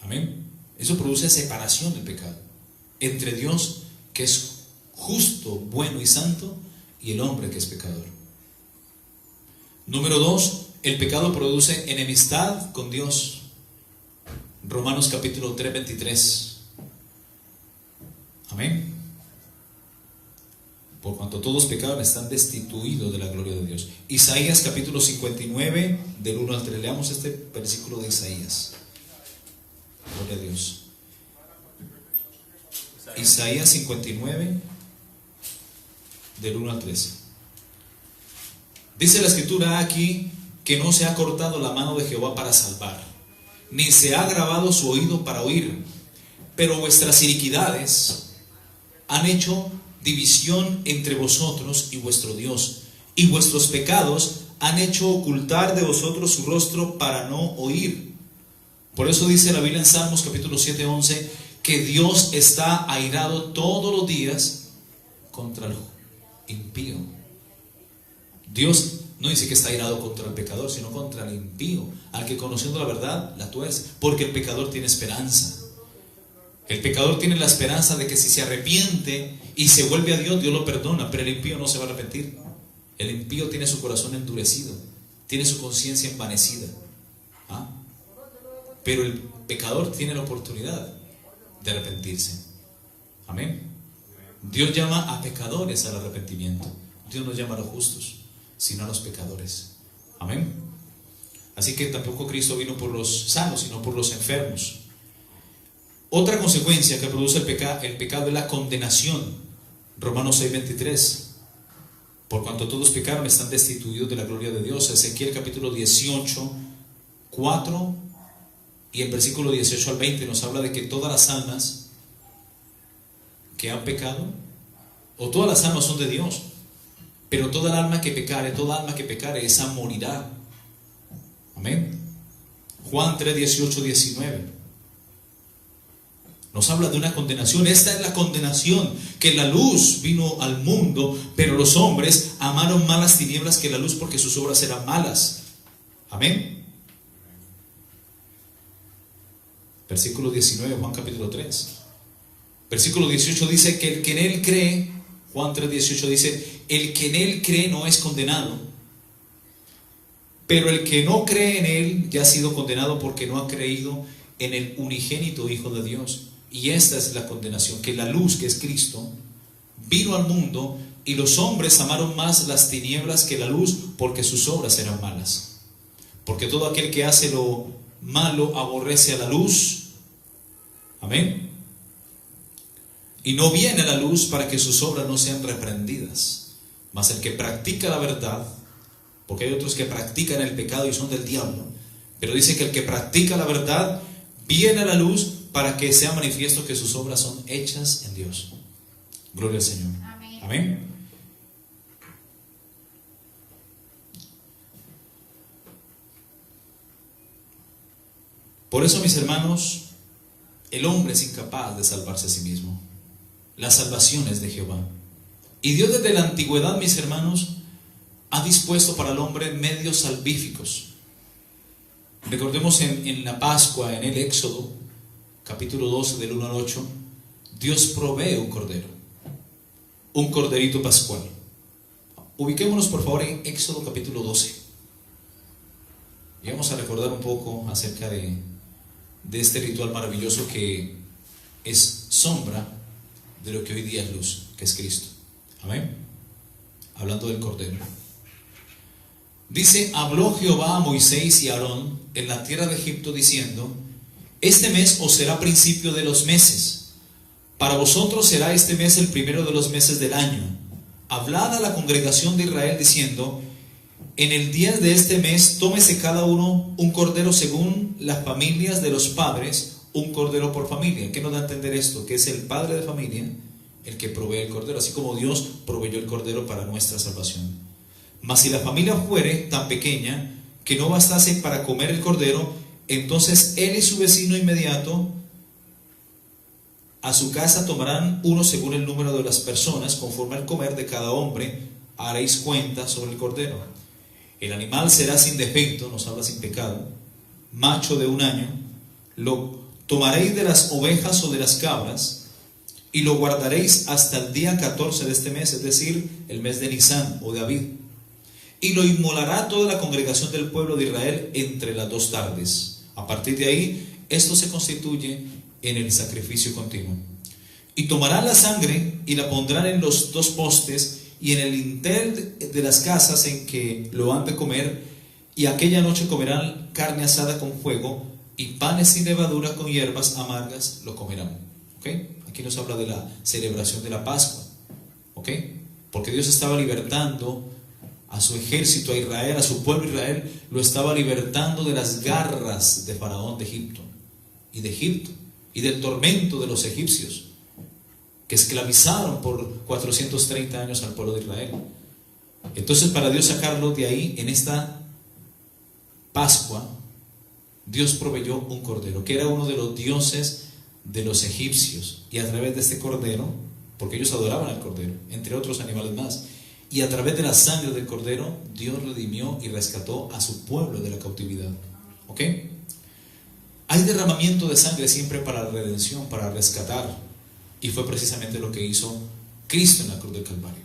Amén. Eso produce separación del pecado entre Dios que es justo, bueno y santo, y el hombre que es pecador. Número 2, el pecado produce enemistad con Dios. Romanos capítulo 3:23. Amén. Por cuanto todos pecaron, están destituidos de la gloria de Dios. Isaías capítulo 59 del 1 al 3. Leamos este versículo de Isaías. Gloria a Dios. Isaías 59 del 1 al 13. Dice la escritura aquí que no se ha cortado la mano de Jehová para salvar, ni se ha agravado su oído para oír, pero vuestras iniquidades han hecho división entre vosotros y vuestro Dios, y vuestros pecados han hecho ocultar de vosotros su rostro para no oír. Por eso dice la Biblia en Salmos capítulo 7:11 que Dios está airado todos los días contra el impío. Dios no dice que está airado contra el pecador, sino contra el impío, al que conociendo la verdad la tuerce, porque el pecador tiene esperanza. El pecador tiene la esperanza de que si se arrepiente y se vuelve a Dios, Dios lo perdona, pero el impío no se va a arrepentir. El impío tiene su corazón endurecido, tiene su conciencia envanecida. ¿Ah? Pero el pecador tiene la oportunidad de arrepentirse. Amén. Dios llama a pecadores al arrepentimiento. Dios no llama a los justos, sino a los pecadores. Amén. Así que tampoco Cristo vino por los sanos, sino por los enfermos. Otra consecuencia que produce el pecado es la condenación. Romanos 6:23. Por cuanto todos pecaron, están destituidos de la gloria de Dios. Ezequiel capítulo 18, 4 y el versículo 18 al 20 nos habla de que todas las almas que han pecado, o todas las almas son de Dios, pero toda alma que pecare, esa morirá. Amén. Juan 3, 18, 19 nos habla de una condenación. Esta es la condenación, que la luz vino al mundo, pero los hombres amaron más las tinieblas que la luz, porque sus obras eran malas. Amén. Versículo 19, Juan capítulo 3. Versículo 18 dice que el que en él cree, Juan 3, 18 dice, el que en él cree no es condenado, pero el que no cree en él ya ha sido condenado porque no ha creído en el unigénito Hijo de Dios. Y esta es la condenación, que la luz, que es Cristo, vino al mundo y los hombres amaron más las tinieblas que la luz, porque sus obras eran malas. Porque todo aquel que hace lo malo aborrece a la luz. Amén. Y no viene a la luz para que sus obras no sean reprendidas. Mas el que practica la verdad porque hay otros que practican el pecado y son del diablo, pero dice que el que practica la verdad viene a la luz para que sea manifiesto que sus obras son hechas en Dios. Gloria al Señor. Amén. Amén. Por eso, mis hermanos, el hombre es incapaz de salvarse a sí mismo. La salvación es de Jehová. Y Dios desde la antigüedad, mis hermanos, ha dispuesto para el hombre medios salvíficos. Recordemos en la Pascua, en el Éxodo, capítulo 12, del 1 al 8, Dios provee un cordero, un corderito pascual. Ubiquémonos por favor en Éxodo capítulo 12. Y vamos a recordar un poco acerca de este ritual maravilloso que es sombra de lo que hoy día es luz, que es Cristo. Amén. Hablando del cordero. Dice: habló Jehová a Moisés y a Aarón en la tierra de Egipto diciendo: este mes os será principio de los meses. Para vosotros será este mes el primero de los meses del año. Hablad a la congregación de Israel diciendo: en el día de este mes tómese cada uno un cordero según las familias de los padres, un cordero por familia. ¿Qué nos da a entender esto? Que es el padre de familia el que provee el cordero, así como Dios proveyó el cordero para nuestra salvación. Mas si la familia fuere tan pequeña que no bastase para comer el cordero, entonces él y su vecino inmediato a su casa tomarán uno según el número de las personas, conforme al comer de cada hombre, haréis cuenta sobre el cordero. El animal será sin defecto, nos habla sin pecado, macho de 1 año. Lo tomaréis de las ovejas o de las cabras, y lo guardaréis hasta el día 14 de este mes, es decir, el mes de Nisán o de Abib. Y lo inmolará toda la congregación del pueblo de Israel entre las 2 tardes. A partir de ahí, esto se constituye en el sacrificio continuo. Y tomarán la sangre y la pondrán en los 2 postes y en el dintel de las casas en que lo han de comer, y aquella noche comerán carne asada con fuego, y panes sin levadura con hierbas amargas lo comerán. ¿Ok? Aquí nos habla de la celebración de la Pascua. ¿Ok? Porque Dios estaba libertando a su ejército, a Israel, a su pueblo Israel, lo estaba libertando de las garras de Faraón de Egipto, y del tormento de los egipcios, que esclavizaron por 430 años al pueblo de Israel. Entonces, para Dios sacarlo de ahí, en esta Pascua, Dios proveyó un cordero, que era uno de los dioses de los egipcios, y a través de este cordero, porque ellos adoraban al cordero, entre otros animales más, y a través de la sangre del cordero, Dios redimió y rescató a su pueblo de la cautividad. ¿Ok? Hay derramamiento de sangre siempre para la redención, para rescatar, y fue precisamente lo que hizo Cristo en la cruz del Calvario.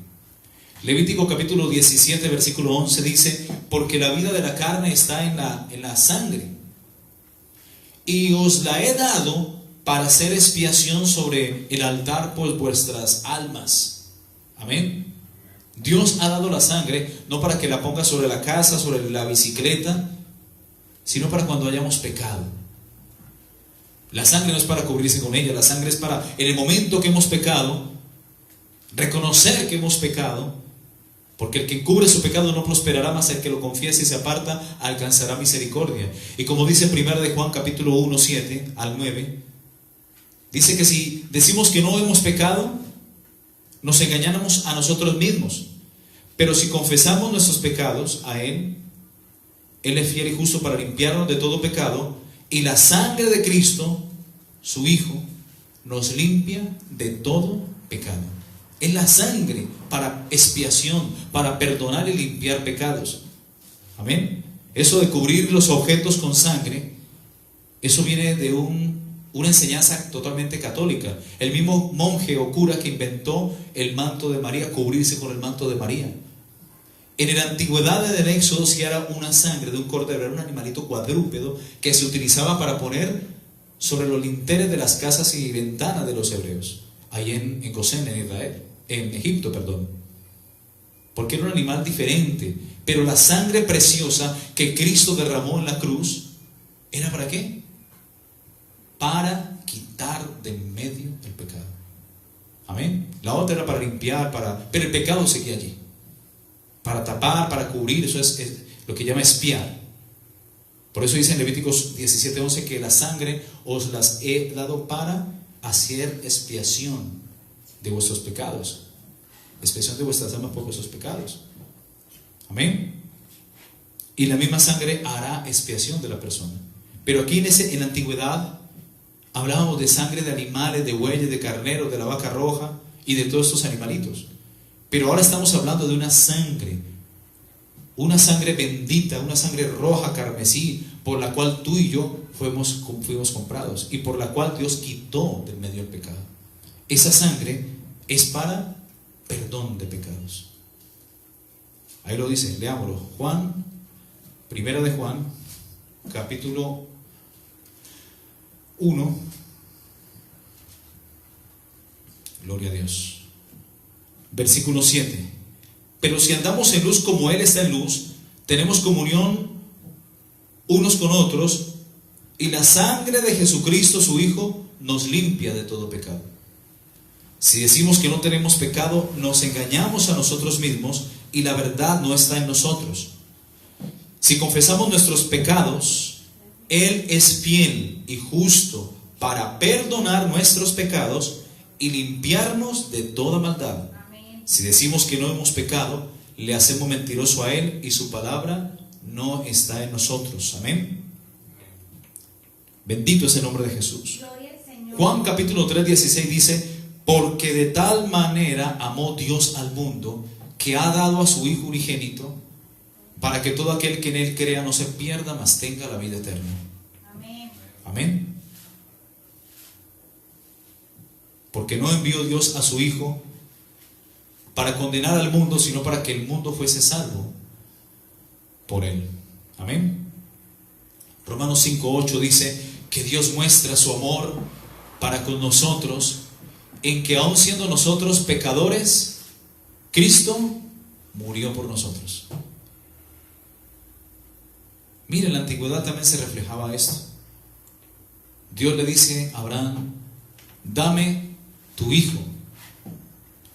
Levítico capítulo 17 versículo 11 dice: porque la vida de la carne está en la sangre, y os la he dado para hacer expiación sobre el altar por vuestras almas. Amén. Dios ha dado la sangre no para que la ponga sobre la casa, sobre la bicicleta, sino para cuando hayamos pecado. La sangre no es para cubrirse con ella, la sangre es para, en el momento que hemos pecado, reconocer que hemos pecado, porque el que encubre su pecado no prosperará, mas el que lo confiese y se aparta alcanzará misericordia. Y como dice 1 de Juan capítulo 1, 7 al 9, dice que si decimos que no hemos pecado, nos engañamos a nosotros mismos. Pero si confesamos nuestros pecados a Él es fiel y justo para limpiarnos de todo pecado, y la sangre de Cristo, su Hijo, nos limpia de todo pecado. Es la sangre para expiación, para perdonar y limpiar pecados. Amén. Eso de cubrir los objetos con sangre, eso viene de una enseñanza totalmente católica. El mismo monje o cura que inventó el manto de María, cubrirse con el manto de María. En la antigüedad del Éxodo, si era una sangre de un cordero, era un animalito cuadrúpedo que se utilizaba para poner sobre los linteles de las casas y ventanas de los hebreos, ahí en Gosén, en Israel, en Egipto, perdón. Porque era un animal diferente, pero la sangre preciosa que Cristo derramó en la cruz, ¿era para qué? Para quitar de en medio el pecado. Amén. La otra era para limpiar, pero el pecado seguía allí. para tapar, para cubrir. Eso es lo que llama espiar. Por eso dice en Levíticos 17:11 que la sangre os las he dado para hacer expiación de vuestros pecados, expiación de vuestras almas por vuestros pecados. Amén. Y la misma sangre hará expiación de la persona. Pero aquí en la antigüedad hablábamos de sangre de animales, de bueyes, de carneros, de la vaca roja y de todos estos animalitos. Pero ahora estamos hablando de una sangre bendita, una sangre roja, carmesí, por la cual tú y yo fuimos comprados y por la cual Dios quitó del medio el pecado. Esa sangre es para perdón de pecados. Ahí lo dice, leámoslo. Primera de Juan, capítulo 1. Gloria a Dios. Versículo 7. Pero si andamos en luz como Él está en luz, tenemos comunión unos con otros, y la sangre de Jesucristo, su Hijo, nos limpia de todo pecado. Si decimos que no tenemos pecado, nos engañamos a nosotros mismos y la verdad no está en nosotros. Si confesamos nuestros pecados, Él es fiel y justo para perdonar nuestros pecados y limpiarnos de toda maldad. Si decimos que no hemos pecado, le hacemos mentiroso a Él y su palabra no está en nosotros. Amén. Bendito es el nombre de Jesús. Juan capítulo 3:16 dice: porque de tal manera amó Dios al mundo, que ha dado a su Hijo unigénito, para que todo aquel que en Él crea no se pierda, mas tenga la vida eterna. Amén. Amén. Porque no envió Dios a su Hijo para condenar al mundo, sino para que el mundo fuese salvo por Él. Amén. Romanos 5:8 dice que Dios muestra su amor para con nosotros, en que aun siendo nosotros pecadores, Cristo murió por nosotros. Mire, en la antigüedad también se reflejaba esto. Dios le dice a Abraham: dame tu hijo,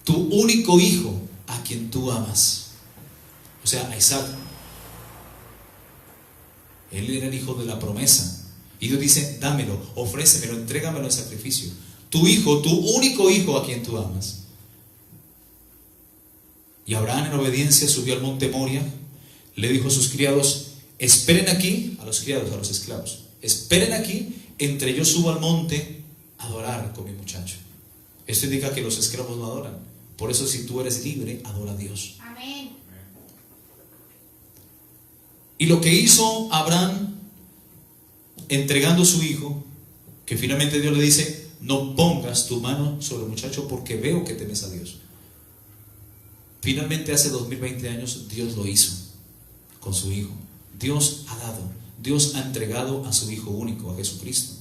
tu único hijo, a quien tú amas. O sea, a Isaac. Él era el hijo de la promesa. Y Dios dice: dámelo, ofrécemelo, entrégamelo en sacrificio. Tu hijo, tu único hijo, a quien tú amas. Y Abraham, en obediencia, subió al monte Moria. Le dijo a sus criados: esperen aquí, a los criados, a los esclavos, esperen aquí, entre yo subo al monte a adorar con mi muchacho. Esto indica que los esclavos no adoran. Por eso, si tú eres libre, adora a Dios. Amén. Y lo que hizo Abraham, entregando a su hijo, que finalmente Dios le dice: no pongas tu mano sobre el muchacho porque veo que temes a Dios. Finalmente, hace 2020 años, Dios lo hizo con su hijo. Dios ha dado, Dios ha entregado a su Hijo único, a Jesucristo,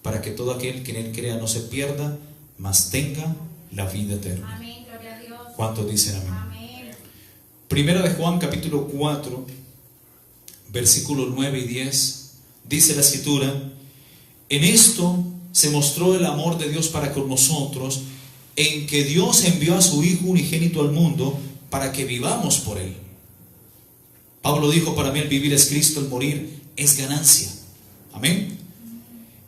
para que todo aquel que en Él crea no se pierda, mas tenga la vida eterna. Amén, gloria a Dios. ¿Cuántos dicen amén? Amén. Primera de Juan capítulo 4, versículos 9 y 10, dice la Escritura: en esto se mostró el amor de Dios para con nosotros, en que Dios envió a su Hijo unigénito al mundo para que vivamos por Él. Pablo dijo: para mí el vivir es Cristo, el morir es ganancia. Amén.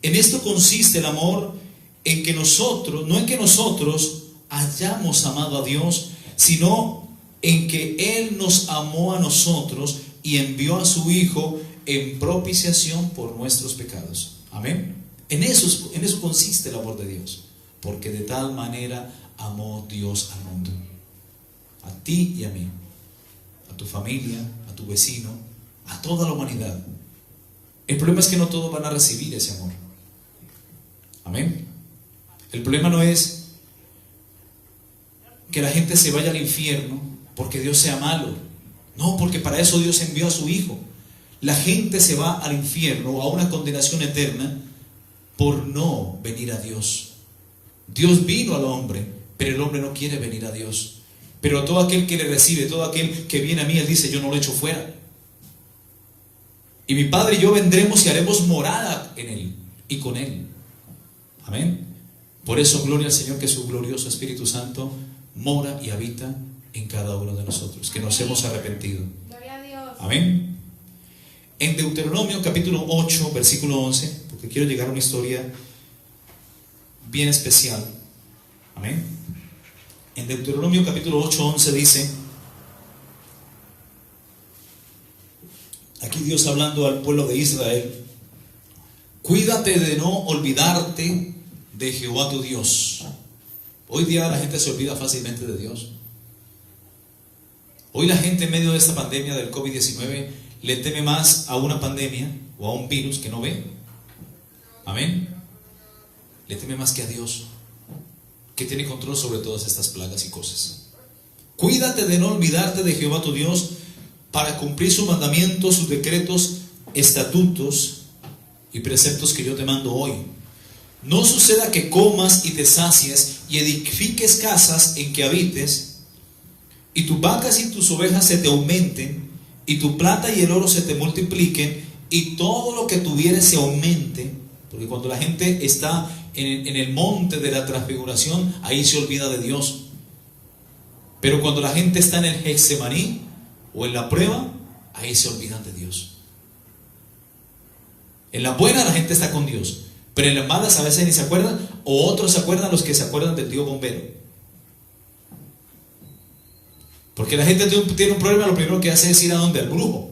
En esto consiste el amor, en que nosotros, no en que nosotros hayamos amado a Dios, sino en que Él nos amó a nosotros y envió a su Hijo en propiciación por nuestros pecados. Amén. En eso consiste el amor de Dios, porque de tal manera amó Dios al mundo, a ti y a mí, a tu familia, a tu vecino, a toda la humanidad. El problema es que no todos van a recibir ese amor. Amén. El problema no es que la gente se vaya al infierno porque Dios sea malo. No, porque para eso Dios envió a su Hijo. La gente se va al infierno o a una condenación eterna por no venir a Dios. Dios vino al hombre, pero el hombre no quiere venir a Dios. Pero a todo aquel que le recibe, todo aquel que viene a mí, Él dice: yo no lo echo fuera. Y mi Padre y yo vendremos y haremos morada en Él y con Él. Amén. Por eso, gloria al Señor, que su glorioso Espíritu Santo mora y habita en cada uno de nosotros, que nos hemos arrepentido. Gloria a Dios. Amén. En Deuteronomio capítulo 8, versículo 11, porque quiero llegar a una historia bien especial. Amén. En Deuteronomio capítulo 8, 11 dice, aquí Dios hablando al pueblo de Israel: cuídate de no olvidarte de Jehová tu Dios. Hoy día la gente se olvida fácilmente de Dios. Hoy la gente en medio de esta pandemia del COVID-19 le teme más a una pandemia o a un virus que no ve. Amén. Le teme más que a Dios, que tiene control sobre todas estas plagas y cosas. Cuídate de no olvidarte de Jehová tu Dios para cumplir sus mandamientos, sus decretos, estatutos y preceptos que yo te mando hoy. No suceda que comas y te sacies y edifiques casas en que habites, y tus vacas y tus ovejas se te aumenten, y tu plata y el oro se te multipliquen, y todo lo que tuvieres se aumente. Porque cuando la gente está en el monte de la transfiguración, ahí se olvida de Dios. Pero cuando la gente está en el Getsemaní o en la prueba, ahí se olvidan de Dios. En la buena la gente está con Dios, pero en las malas a veces ni se acuerdan, o otros se acuerdan, los que se acuerdan del tío bombero. Porque la gente tiene un problema, lo primero que hace es ir a donde, al brujo.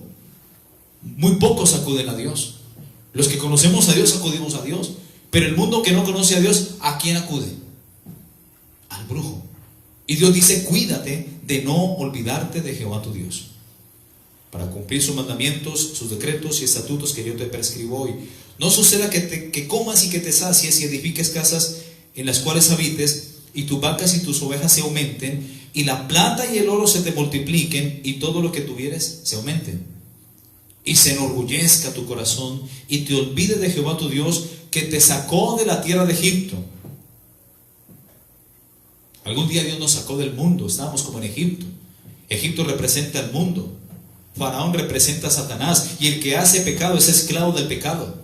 Muy pocos acuden a Dios. Los que conocemos a Dios acudimos a Dios, pero el mundo que no conoce a Dios, ¿a quién acude? Al brujo. Y Dios dice: cuídate de no olvidarte de Jehová tu Dios, para cumplir sus mandamientos, sus decretos y estatutos que yo te prescribo hoy. No suceda que comas y que te sacies y edifiques casas en las cuales habites, y tus vacas y tus ovejas se aumenten, y la plata y el oro se te multipliquen, y todo lo que tuvieres se aumente. Y se enorgullezca tu corazón, y te olvides de Jehová tu Dios, que te sacó de la tierra de Egipto. Algún día Dios nos sacó del mundo, estábamos como en Egipto. Egipto representa el mundo. Faraón representa a Satanás, y el que hace pecado es esclavo del pecado.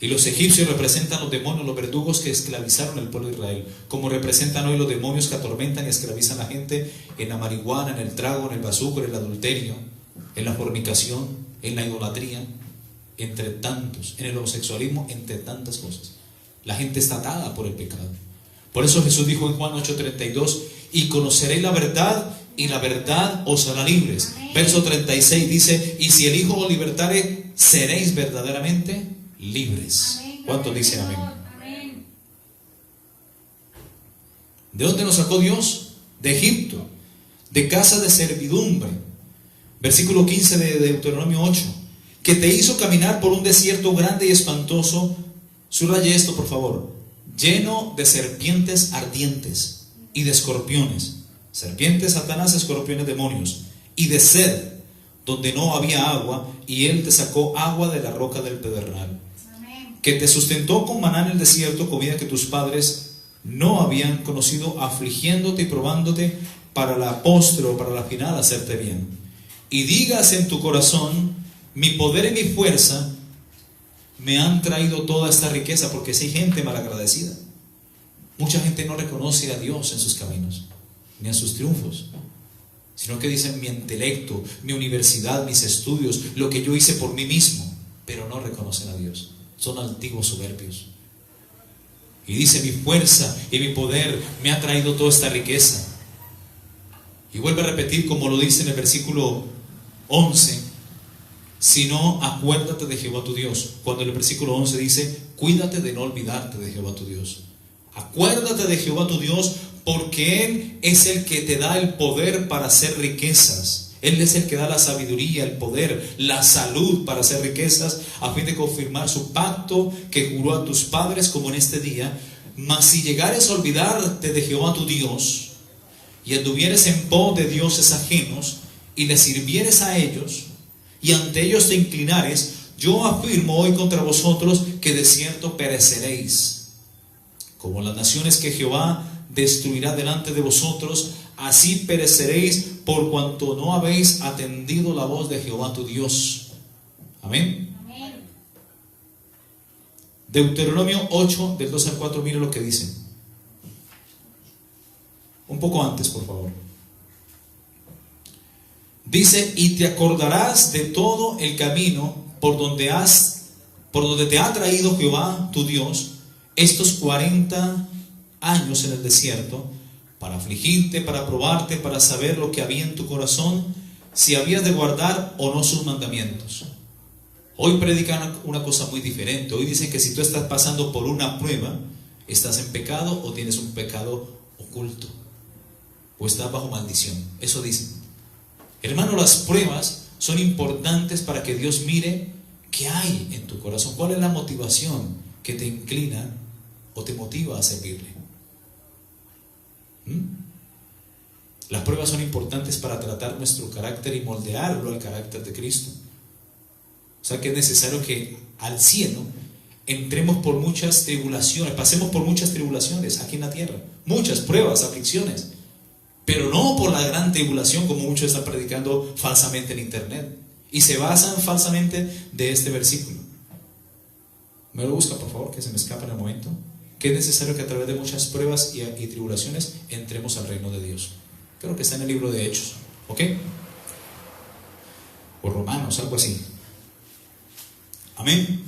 Y los egipcios representan los demonios, los verdugos que esclavizaron al pueblo de Israel, como representan hoy los demonios que atormentan y esclavizan a la gente en la marihuana, en el trago, en el bazuco, en el adulterio, en la fornicación, en la idolatría, entre tantos, en el homosexualismo, entre tantas cosas. La gente está atada por el pecado. Por eso Jesús dijo en Juan 8:32: y conoceréis la verdad, y la verdad os hará libres. Verso 36 dice: y si el Hijo os libertare, seréis verdaderamente libres. ¿Cuántos dicen amén? Amén. ¿De dónde nos sacó Dios? De Egipto, de casa de servidumbre. Versículo 15 de Deuteronomio 8: que te hizo caminar por un desierto grande y espantoso. Subraye esto, por favor: lleno de serpientes ardientes y de escorpiones. Serpientes, Satanás; escorpiones, demonios. Y de sed, donde no había agua, y Él te sacó agua de la roca del pedernal. Amén. Que te sustentó con maná en el desierto, comida que tus padres no habían conocido, afligiéndote y probándote, para la postre o para la final hacerte bien. Y digas en tu corazón: mi poder y mi fuerza me han traído toda esta riqueza. Porque si hay gente malagradecida, mucha gente no reconoce a Dios en sus caminos, ni en sus triunfos, sino que dicen: mi intelecto, mi universidad, mis estudios, lo que yo hice por mí mismo. Pero no reconocen a Dios, son antiguos soberbios. Y dice: mi fuerza y mi poder me ha traído toda esta riqueza. Y vuelve a repetir, como lo dice en el versículo 11: sino acuérdate de Jehová tu Dios. Cuando en el versículo 11 dice: cuídate de no olvidarte de Jehová tu Dios. Acuérdate de Jehová tu Dios, porque Él es el que te da el poder para hacer riquezas. Él es el que da la sabiduría, el poder, la salud para hacer riquezas, a fin de confirmar su pacto que juró a tus padres, como en este día. Mas si llegares a olvidarte de Jehová tu Dios, y anduvieres en pos de dioses ajenos, y le sirvieres a ellos, y ante ellos te inclinares, yo afirmo hoy contra vosotros que de cierto pereceréis. Como las naciones que Jehová destruirá delante de vosotros, así pereceréis, por cuanto no habéis atendido la voz de Jehová tu Dios. Amén. Amén. Deuteronomio 8, del 2 al 4, mire lo que dice. Un poco antes, por favor. Dice, y te acordarás de todo el camino por donde te ha traído Jehová tu Dios estos 40 años en el desierto, para afligirte, para probarte, para saber lo que había en tu corazón, si habías de guardar o no sus mandamientos. Hoy predican una cosa muy diferente. Hoy dicen que si tú estás pasando por una prueba, estás en pecado o tienes un pecado oculto, o estás bajo maldición. Eso dicen. Hermano, las pruebas son importantes para que Dios mire qué hay en tu corazón, cuál es la motivación que te inclina o te motiva a servirle. Las pruebas son importantes para tratar nuestro carácter y moldearlo al carácter de Cristo. O sea que es necesario que al cielo entremos por muchas tribulaciones, pasemos por muchas tribulaciones aquí en la tierra, muchas pruebas, aflicciones, pero no por la gran tribulación como muchos están predicando falsamente en internet y se basan falsamente de este versículo. ¿Me lo busca, por favor, que se me escapa en el momento? Que es necesario que a través de muchas pruebas y tribulaciones entremos al reino de Dios. Creo que está en el libro de Hechos, ¿ok? O Romanos, algo así. Amén.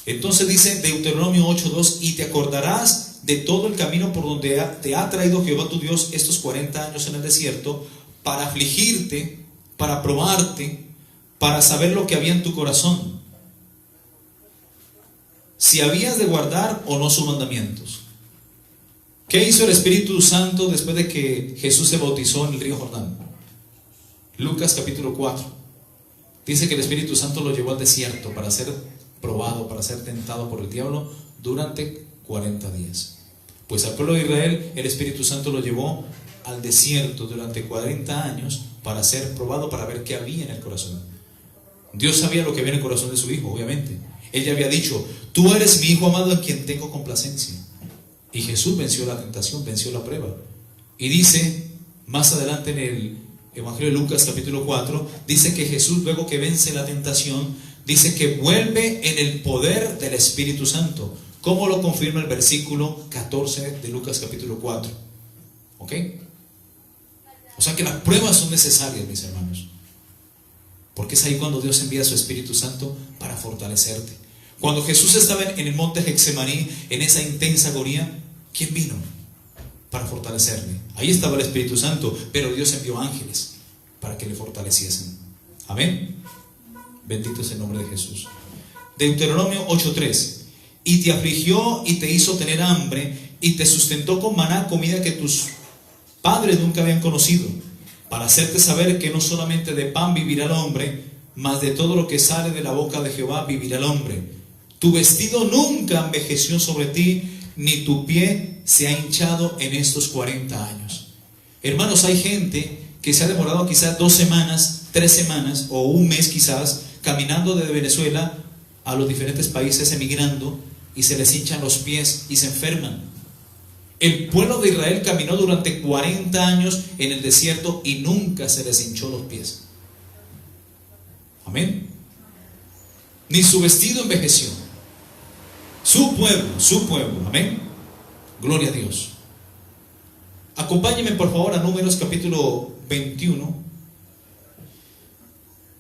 Entonces dice Deuteronomio 8:2, y te acordarás de todo el camino por donde te ha traído Jehová tu Dios estos 40 años en el desierto, para afligirte, para probarte, para saber lo que había en tu corazón, si habías de guardar o no sus mandamientos. ¿Qué hizo el Espíritu Santo después de que Jesús se bautizó en el río Jordán? Lucas capítulo 4. Dice que el Espíritu Santo lo llevó al desierto para ser probado, para ser tentado por el diablo durante 40 días. Pues al pueblo de Israel el Espíritu Santo lo llevó al desierto durante 40 años para ser probado, para ver qué había en el corazón. Dios sabía lo que había en el corazón de su hijo, obviamente. Él ya había dicho, tú eres mi hijo amado en quien tengo complacencia. Y Jesús venció la tentación, venció la prueba. Y dice, más adelante en el Evangelio de Lucas capítulo 4, dice que Jesús, luego que vence la tentación, dice que vuelve en el poder del Espíritu Santo, como lo confirma el versículo 14 de Lucas capítulo 4. ¿Ok? O sea que las pruebas son necesarias, mis hermanos, porque es ahí cuando Dios envía a su Espíritu Santo para fortalecerte. Cuando Jesús estaba en el monte Getsemaní, en esa intensa agonía, ¿quién vino para fortalecerle? Ahí estaba el Espíritu Santo, pero Dios envió ángeles para que le fortaleciesen. Amén. Bendito es el nombre de Jesús. Deuteronomio 8:3. Y te afligió y te hizo tener hambre y te sustentó con maná, comida que tus padres nunca habían conocido, para hacerte saber que no solamente de pan vivirá el hombre, mas de todo lo que sale de la boca de Jehová vivirá el hombre. Tu vestido nunca envejeció sobre ti, ni tu pie se ha hinchado en estos 40 años. Hermanos, hay gente que se ha demorado quizás 2 semanas, 3 semanas o un mes quizás, caminando desde Venezuela a los diferentes países, emigrando, y se les hinchan los pies y se enferman. El pueblo de Israel caminó durante 40 años en el desierto y nunca se les hinchó los pies. Amén. Ni su vestido envejeció. Su pueblo, amén. Gloria a Dios. Acompáñenme por favor a Números capítulo 21,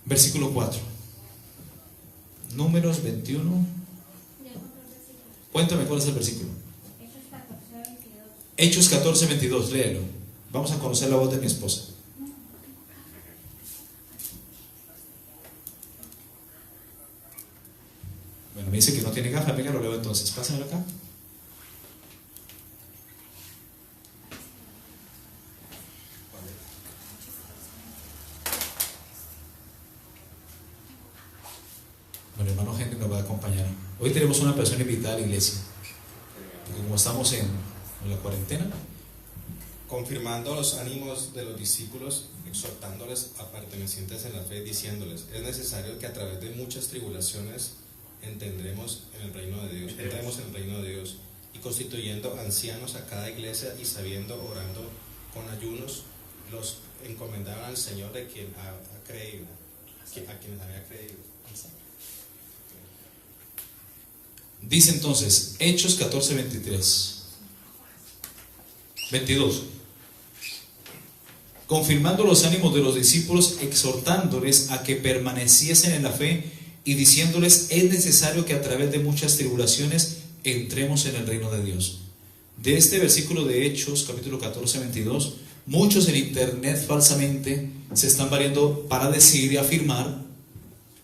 versículo 4. Números 21. Cuéntame cuál es el versículo. Hechos 14, 22, léelo. Vamos a conocer la voz de mi esposa. Bueno, me dice que no tiene gafas, venga, lo leo entonces. Pásamelo acá. Bueno, hermano Henry nos va a acompañar. Hoy tenemos una persona invitada a la iglesia, porque como estamos en la cuarentena, confirmando los ánimos de los discípulos, exhortándoles a pertenecientes en la fe, diciéndoles, es necesario que a través de muchas tribulaciones entremos en el reino de Dios, y constituyendo ancianos a cada iglesia, y sabiendo, orando con ayunos, los encomendaban al Señor de quien ha creído, a quienes había creído. Dice entonces, Hechos 14, 22. confirmando los ánimos de los discípulos, exhortándoles a que permaneciesen en la fe y diciéndoles: es necesario que a través de muchas tribulaciones entremos en el reino de Dios. De este versículo de Hechos, capítulo 14, 22, muchos en internet falsamente se están valiendo para decir y afirmar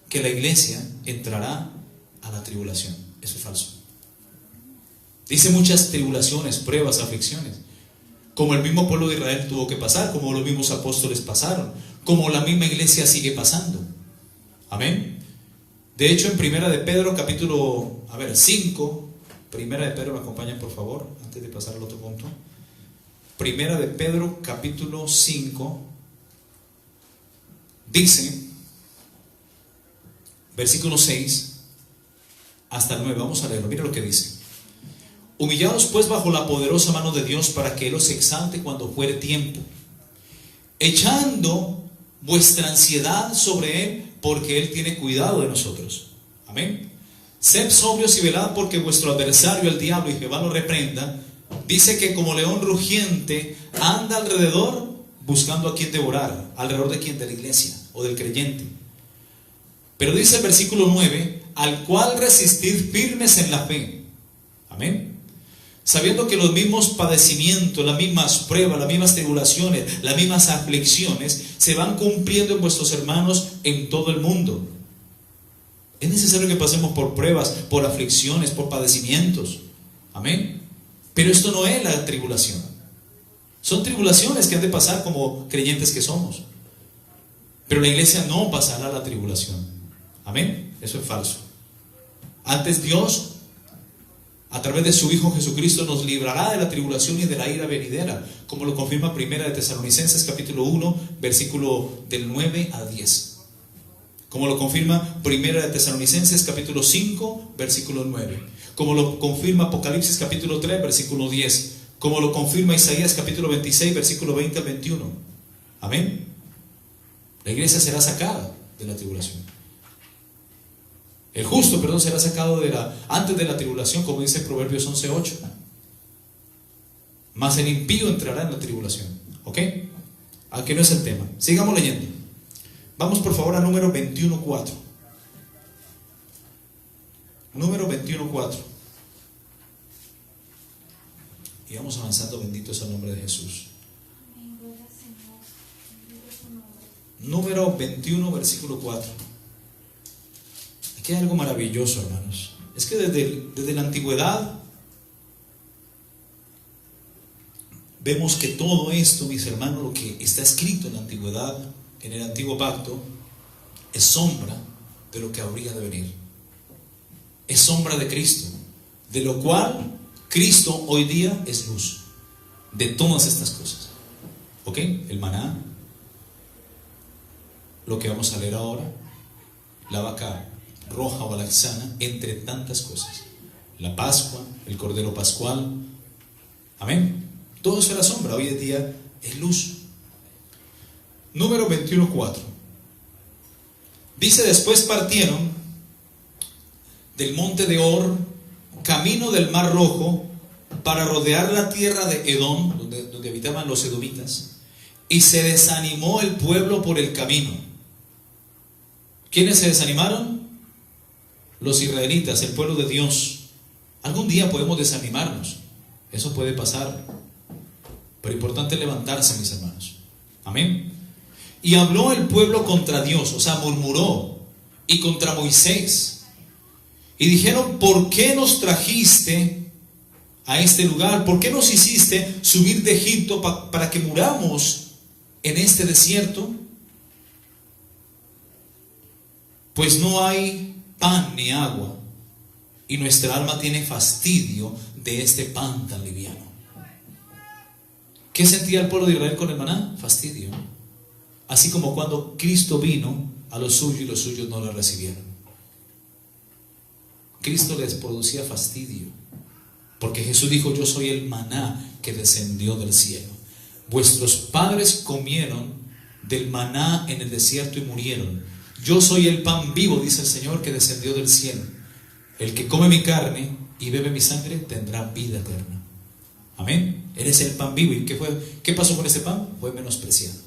que la iglesia entrará a la tribulación. Eso es falso. Dice muchas tribulaciones, pruebas, aflicciones, como el mismo pueblo de Israel tuvo que pasar, como los mismos apóstoles pasaron, como la misma iglesia sigue pasando. Amén. De hecho, en Primera de Pedro, capítulo 5, Primera de Pedro, me acompañan por favor, antes de pasar al otro punto. Primera de Pedro, capítulo 5, dice, versículo 6 hasta el 9, vamos a leerlo, mira lo que dice. Humillaos pues bajo la poderosa mano de Dios, para que Él os exalte cuando fuere tiempo, echando vuestra ansiedad sobre Él, porque Él tiene cuidado de nosotros. Amén. Sed sobrios y velad, porque vuestro adversario el diablo, y Jehová lo reprenda, dice que como león rugiente anda alrededor buscando a quien devorar. ¿Alrededor de quién? De la iglesia o del creyente. Pero dice el versículo 9: al cual resistid firmes en la fe. Amén. Sabiendo que los mismos padecimientos, las mismas pruebas, las mismas tribulaciones, las mismas aflicciones se van cumpliendo en vuestros hermanos en todo el mundo. Es necesario que pasemos por pruebas, por aflicciones, por padecimientos. Amén. Pero esto no es la tribulación. Son tribulaciones que han de pasar como creyentes que somos. Pero la iglesia no pasará la tribulación. Amén. Eso es falso. Antes Dios, a través de su Hijo Jesucristo, nos librará de la tribulación y de la ira venidera, como lo confirma Primera de Tesalonicenses capítulo 1, versículo del 9 al 10. Como lo confirma Primera de Tesalonicenses capítulo 5, versículo 9. Como lo confirma Apocalipsis capítulo 3, versículo 10. Como lo confirma Isaías capítulo 26, versículo 20 al 21. Amén. La iglesia será sacada de la tribulación. El justo, será sacado antes de la tribulación, como dice Proverbios 11:8. Mas el impío entrará en la tribulación. ¿Ok? Aquí no es el tema. Sigamos leyendo. Vamos por favor a número 21:4. Número 21:4. Y vamos avanzando, bendito es el nombre de Jesús. Número 21, versículo 4. Aquí hay algo maravilloso, hermanos. Es que desde la antigüedad vemos que todo esto, mis hermanos, lo que está escrito en la antigüedad, en el antiguo pacto, es sombra de lo que habría de venir. Es sombra de Cristo, de lo cual Cristo hoy día es luz de todas estas cosas. ¿Ok? El maná, lo que vamos a leer ahora, la vaca roja o alaxana, entre tantas cosas. La Pascua, el Cordero Pascual. Amén. Todo eso era sombra, hoy en día es luz. Número 21:4. Dice: después partieron del monte de Or, camino del Mar Rojo, para rodear la tierra de Edom, donde habitaban los edomitas, y se desanimó el pueblo por el camino. ¿Quiénes se desanimaron? Los israelitas, el pueblo de Dios. Algún día podemos desanimarnos, eso puede pasar, pero importante es levantarse, mis hermanos. Amén. Y habló el pueblo contra Dios, o sea, murmuró, y contra Moisés, y dijeron: ¿por qué nos trajiste a este lugar? ¿Por qué nos hiciste subir de Egipto para que muramos en este desierto? Pues no hay pan ni agua, y nuestra alma tiene fastidio de este pan tan liviano. ¿Qué sentía el pueblo de Israel con el maná? Fastidio. Así como cuando Cristo vino a los suyos y los suyos no lo recibieron. Cristo les producía fastidio, porque Jesús dijo: yo soy el maná que descendió del cielo. Vuestros padres comieron del maná en el desierto y murieron. Yo soy el pan vivo, dice el Señor, que descendió del cielo. El que come mi carne y bebe mi sangre tendrá vida eterna. Amén. Eres el pan vivo. ¿Y qué pasó con ese pan? Fue menospreciado.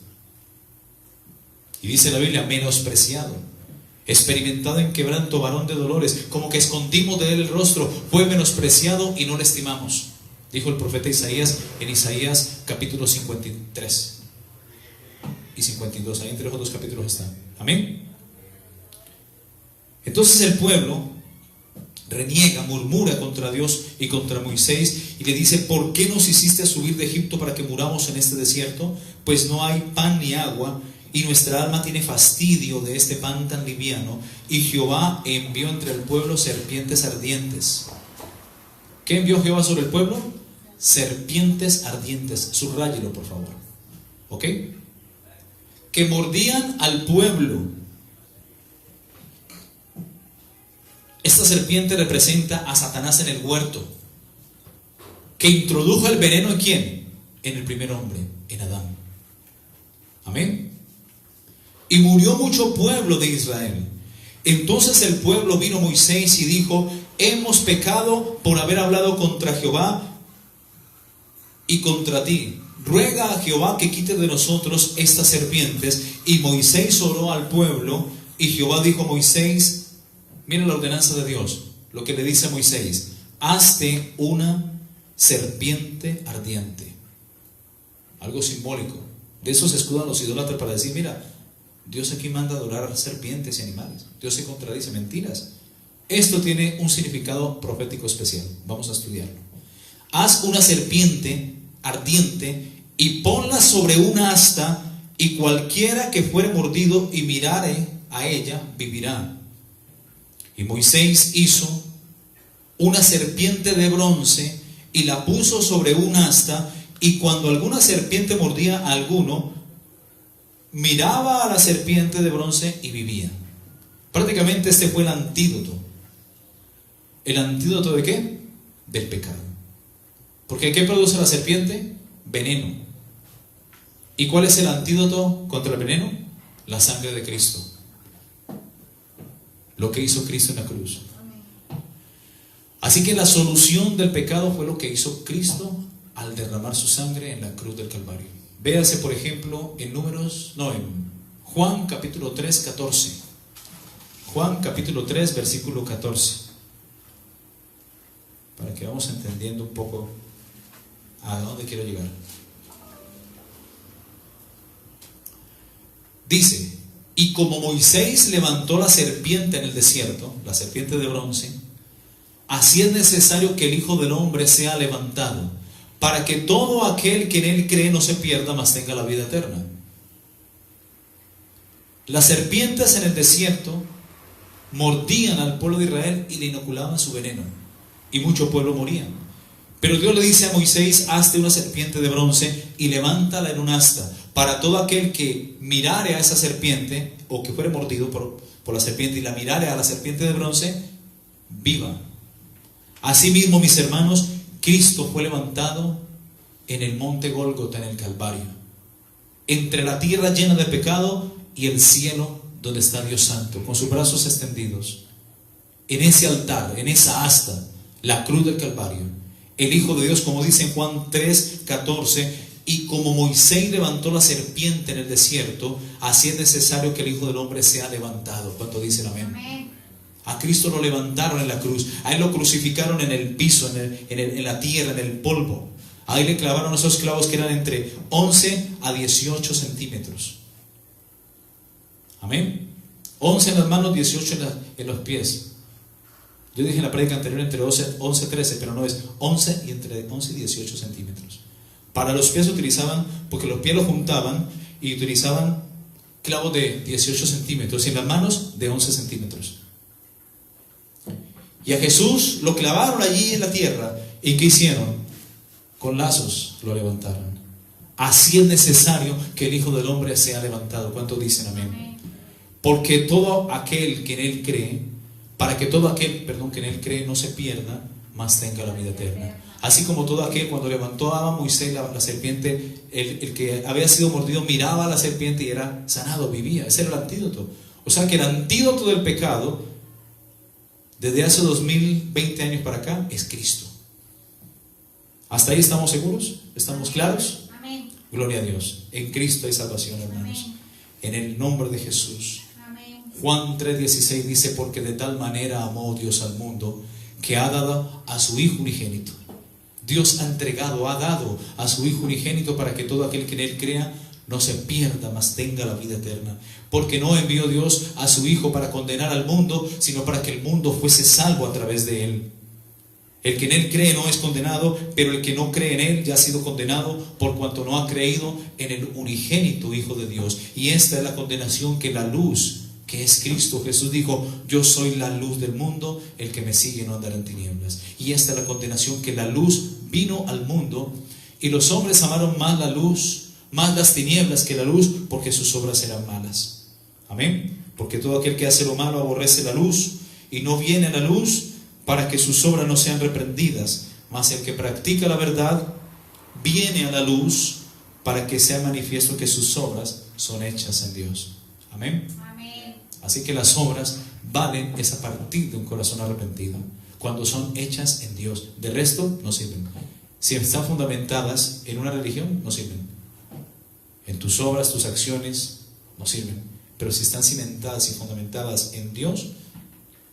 Y dice la Biblia, menospreciado, experimentado en quebranto, varón de dolores, como que escondimos de él el rostro, fue menospreciado y no le estimamos. Dijo el profeta Isaías en Isaías capítulo 53 y 52, ahí entre los dos capítulos están. Amén. Entonces el pueblo reniega, murmura contra Dios y contra Moisés y le dice: ¿por qué nos hiciste subir de Egipto para que muramos en este desierto? Pues no hay pan ni agua, y nuestra alma tiene fastidio de este pan tan liviano. Y Jehová envió entre el pueblo serpientes ardientes. ¿Qué envió Jehová sobre el pueblo? Serpientes ardientes. Subráyelo, por favor. ¿Ok? Que mordían al pueblo. Esta serpiente representa a Satanás en el huerto, que introdujo el veneno ¿en quién? En el primer hombre, en Adán. Amén. Y murió mucho pueblo de Israel. Entonces el pueblo vino a Moisés y dijo: hemos pecado por haber hablado contra Jehová y contra ti. Ruega a Jehová que quite de nosotros estas serpientes. Y Moisés oró al pueblo, y Jehová dijo a Moisés, miren la ordenanza de Dios, lo que le dice a Moisés: hazte una serpiente ardiente. Algo simbólico. De eso se escudan los idólatras para decir: mira, Dios aquí manda adorar serpientes y animales. Dios se contradice, mentiras. Esto tiene un significado profético especial. Vamos a estudiarlo. Haz una serpiente ardiente y ponla sobre una asta, y cualquiera que fuere mordido y mirare a ella vivirá. Y Moisés hizo una serpiente de bronce y la puso sobre un asta, y cuando alguna serpiente mordía a alguno, miraba a la serpiente de bronce y vivía. Prácticamente este fue el antídoto. ¿El antídoto de qué? Del pecado. Porque ¿qué produce la serpiente? Veneno. ¿Y cuál es el antídoto contra el veneno? La sangre de Cristo. Lo que hizo Cristo en la cruz. Así que la solución del pecado fue lo que hizo Cristo al derramar su sangre en la cruz del Calvario. Véase, por ejemplo, en Juan capítulo 3, 14. Juan capítulo 3, versículo 14. Para que vamos entendiendo un poco a dónde quiero llegar. Dice: y como Moisés levantó la serpiente en el desierto, la serpiente de bronce, así es necesario que el Hijo del Hombre sea levantado, para que todo aquel que en él cree no se pierda, mas tenga la vida eterna. Las serpientes en el desierto mordían al pueblo de Israel y le inoculaban su veneno, y mucho pueblo moría. Pero Dios le dice a Moisés: hazte una serpiente de bronce y levántala en un asta, para todo aquel que mirare a esa serpiente, o que fuere mordido por la serpiente y la mirare a la serpiente de bronce, viva. Asimismo, mis hermanos, Cristo fue levantado en el monte Gólgota, en el Calvario, entre la tierra llena de pecado y el cielo donde está Dios Santo, con sus brazos extendidos. En ese altar, en esa asta, la cruz del Calvario, el Hijo de Dios, como dice en Juan 3, 14, y como Moisés levantó la serpiente en el desierto, así es necesario que el Hijo del Hombre sea levantado. ¿Cuánto dicen amén? Amén. A Cristo lo levantaron en la cruz, a Él lo crucificaron en el piso, en la tierra, en el polvo. A Él le clavaron esos clavos que eran entre 11 a 18 centímetros. Amén. 11 en las manos, 18 en los pies. Yo dije en la prédica anterior entre 11 y 13, pero no, es 11 y entre 11 y 18 centímetros. Para los pies utilizaban, porque los pies los juntaban y utilizaban clavos de 18 centímetros, y en las manos de 11 centímetros. Y a Jesús lo clavaron allí en la tierra. ¿Y qué hicieron? Con lazos lo levantaron. Así es necesario que el Hijo del Hombre sea levantado. ¿Cuántos dicen amén? Porque todo aquel que en Él cree, para que todo aquel, que en Él cree no se pierda, mas tenga la vida eterna. Así como todo aquel, cuando levantó a Moisés la serpiente, el que había sido mordido miraba a la serpiente y era sanado, vivía. Ese era el antídoto. O sea que el antídoto del pecado, desde hace 2020 años para acá, es Cristo. ¿Hasta ahí estamos seguros? ¿Estamos claros? Amén. Gloria a Dios. En Cristo hay salvación, hermanos. Amén. en el nombre de Jesús. Amén. Juan 3:16 dice: porque de tal manera amó Dios al mundo, que ha dado a su Hijo unigénito. Dios ha entregado, ha dado a su Hijo unigénito para que todo aquel que en Él crea no se pierda, mas tenga la vida eterna. Porque no envió Dios a su Hijo para condenar al mundo, sino para que el mundo fuese salvo a través de Él. El que en Él cree no es condenado, pero el que no cree en Él ya ha sido condenado por cuanto no ha creído en el unigénito Hijo de Dios. Y esta es la condenación, que la luz, que es Cristo Jesús, dijo: yo soy la luz del mundo, el que me sigue no andará en tinieblas. Y esta es la condenación, que la luz vino al mundo, y los hombres amaron más la luz, más las tinieblas que la luz, porque sus obras eran malas. Amén. Porque todo aquel que hace lo malo aborrece la luz, y no viene a la luz, para que sus obras no sean reprendidas. Mas el que practica la verdad viene a la luz, para que sea manifiesto que sus obras son hechas en Dios. Amén. Amén. Así que las obras valen es a partir de un corazón arrepentido, cuando son hechas en Dios. De resto no sirven. Si están fundamentadas en una religión, no sirven. En tus obras, tus acciones, no sirven. Pero si están cimentadas y fundamentadas en Dios,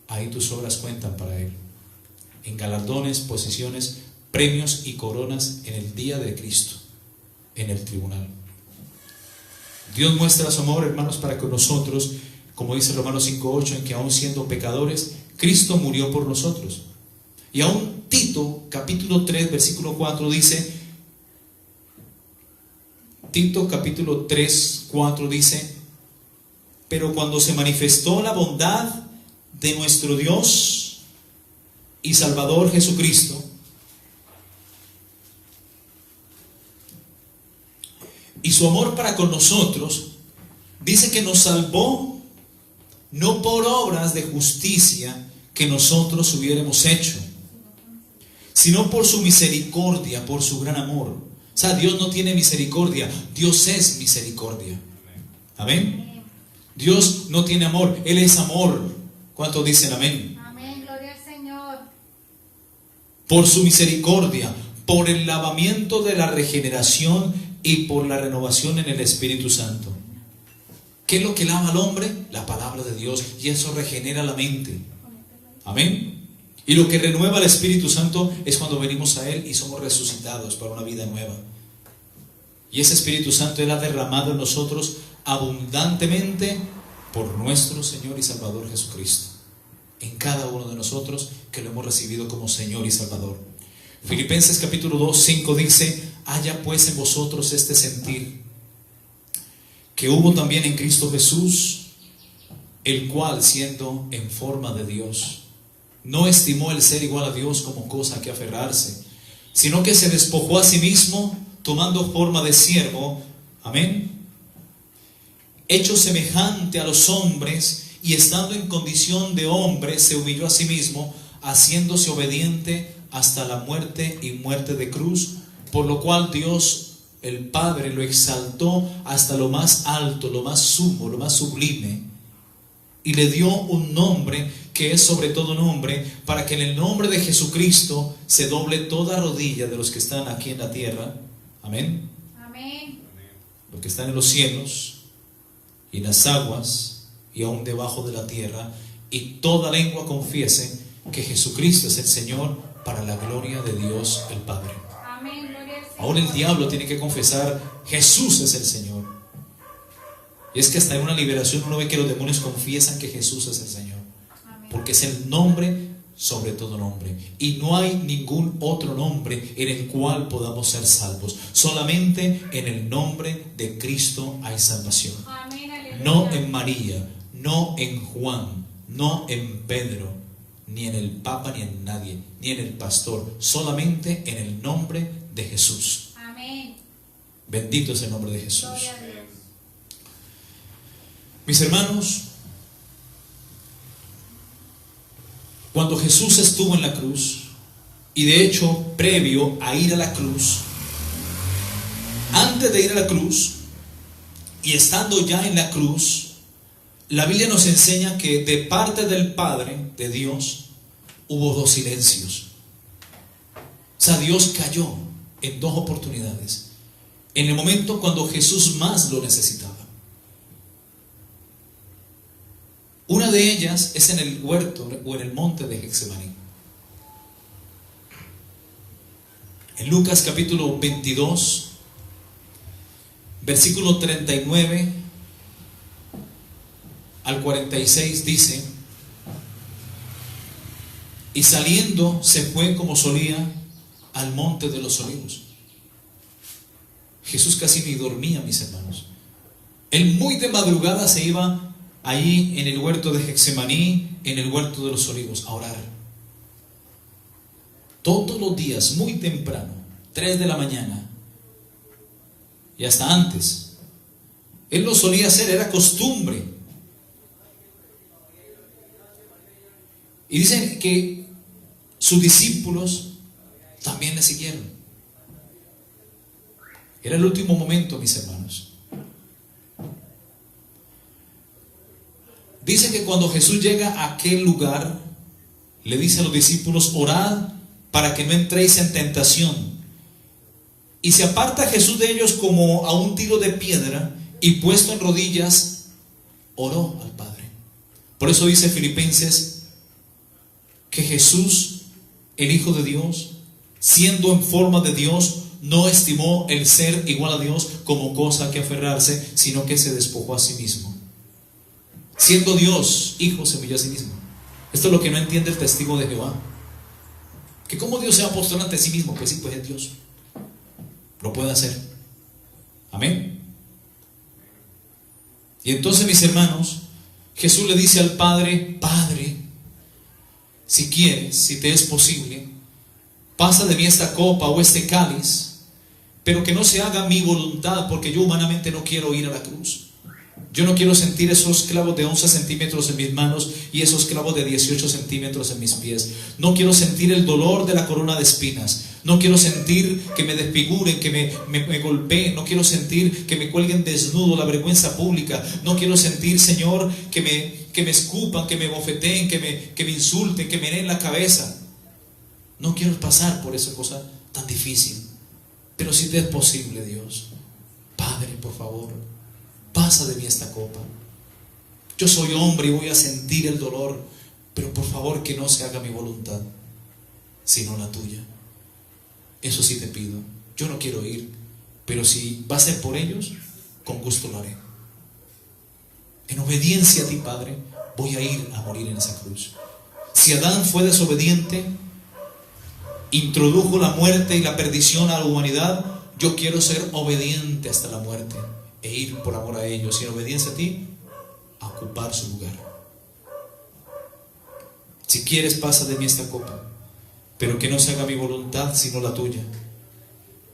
ahí tus obras cuentan para Él. En galardones, posiciones, premios y coronas en el día de Cristo, en el tribunal. Dios muestra su amor, hermanos, para con nosotros, como dice Romanos 5:8, en que aún siendo pecadores, Cristo murió por nosotros. Y aún Tito, capítulo 3, versículo 4 dice, Tito capítulo 3, 4 dice: pero cuando se manifestó la bondad de nuestro Dios y Salvador Jesucristo, y su amor para con nosotros, dice que nos salvó no por obras de justicia que nosotros hubiéramos hecho, sino por su misericordia, por su gran amor. O sea, Dios no tiene misericordia, Dios es misericordia. Amén. Dios no tiene amor, Él es amor. ¿Cuántos dicen amén? Amén. Gloria al Señor. Por su misericordia, por el lavamiento de la regeneración y por la renovación en el Espíritu Santo. ¿Qué es lo que lava al hombre? La palabra de Dios, y eso regenera la mente. Amén. Y lo que renueva el Espíritu Santo es cuando venimos a Él y somos resucitados para una vida nueva. Y ese Espíritu Santo Él ha derramado en nosotros abundantemente por nuestro Señor y Salvador Jesucristo, en cada uno de nosotros que lo hemos recibido como Señor y Salvador. Filipenses capítulo 2, 5 dice: haya pues en vosotros este sentir que hubo también en Cristo Jesús, el cual, siendo en forma de Dios, no estimó el ser igual a Dios como cosa que aferrarse, sino que se despojó a sí mismo, tomando forma de siervo, amén, hecho semejante a los hombres, y estando en condición de hombre, se humilló a sí mismo, haciéndose obediente hasta la muerte y muerte de cruz, por lo cual Dios el Padre lo exaltó hasta lo más alto, lo más sumo, lo más sublime, y le dio un nombre que es sobre todo nombre, para que en el nombre de Jesucristo se doble toda rodilla de los que están aquí en la tierra, amén, Amén. los que están en los cielos y en las aguas y aún debajo de la tierra, y toda lengua confiese que Jesucristo es el Señor, para la gloria de Dios el Padre. Amén. Gloria al Señor. Ahora el diablo tiene que confesar: Jesús es el Señor. Y es que hasta en una liberación uno ve que los demonios confiesan que Jesús es el Señor, Amén. porque es el nombre sobre todo nombre, y no hay ningún otro nombre en el cual podamos ser salvos. Solamente en el nombre de Cristo hay salvación. Amén. Aleluya. No en María, no en Juan, no en Pedro, ni en el Papa, ni en nadie, ni en el pastor. Solamente en el nombre de Jesús. Amén. Bendito es el nombre de Jesús. Gloria a Dios. Mis hermanos, cuando Jesús estuvo en la cruz, y de hecho previo a ir a la cruz, antes de ir a la cruz y estando ya en la cruz, la Biblia nos enseña que de parte del Padre, de Dios, hubo dos silencios. O sea, Dios cayó en dos oportunidades, en el momento cuando Jesús más lo necesitaba. Una de ellas es en el huerto o en el monte de Getsemaní. En Lucas capítulo 22, versículo 39 al 46 dice: y saliendo se fue como solía al monte de los olivos. Jesús casi ni dormía, mis hermanos. Él muy de madrugada se iba ahí en el huerto de Getsemaní, en el huerto de los olivos, a orar. Todos los días, muy temprano, 3 de la mañana, y hasta antes. Él lo solía hacer, era costumbre. Y dicen que sus discípulos también le siguieron. Era el último momento, mis hermanos. Dice que cuando Jesús llega a aquel lugar, le dice a los discípulos: orad para que no entréis en tentación. Y se aparta Jesús de ellos como a un tiro de piedra, y puesto en rodillas, oró al Padre. Por eso dice Filipenses que Jesús, el Hijo de Dios, siendo en forma de Dios, no estimó el ser igual a Dios como cosa que aferrarse, sino que se despojó a sí mismo. Siendo Dios, Hijo, se humilló a sí mismo. Esto es lo que no entiende el testigo de Jehová. Que cómo Dios se va a postrar ante sí mismo. Pues sí, pues es Dios. Lo puede hacer. Amén. Y entonces, mis hermanos, Jesús le dice al Padre: Padre, si quieres, si te es posible, pasa de mí esta copa o este cáliz, pero que no se haga mi voluntad, porque yo humanamente no quiero ir a la cruz. Yo no quiero sentir esos clavos de 11 centímetros en mis manos y esos clavos de 18 centímetros en mis pies. No quiero sentir el dolor de la corona de espinas. No quiero sentir que me desfiguren, que me golpeen. No quiero sentir que me cuelguen desnudo, la vergüenza pública. No quiero sentir, Señor, que me escupan, que me bofeteen, que me insulten, que me den la cabeza. No quiero pasar por esa cosa tan difícil. Pero si te es posible, Dios, Padre, por favor, pasa de mí esta copa. Yo soy hombre y voy a sentir el dolor, pero por favor que no se haga mi voluntad, sino la tuya. Eso sí te pido. Yo no quiero ir, pero si va a ser por ellos, con gusto lo haré. En obediencia a ti, Padre, voy a ir a morir en esa cruz. Si Adán fue desobediente, introdujo la muerte y la perdición a la humanidad, yo quiero ser obediente hasta la muerte e ir por amor a ellos y en obediencia a ti a ocupar su lugar. Si quieres, pasa de mí esta copa, pero que no se haga mi voluntad sino la tuya.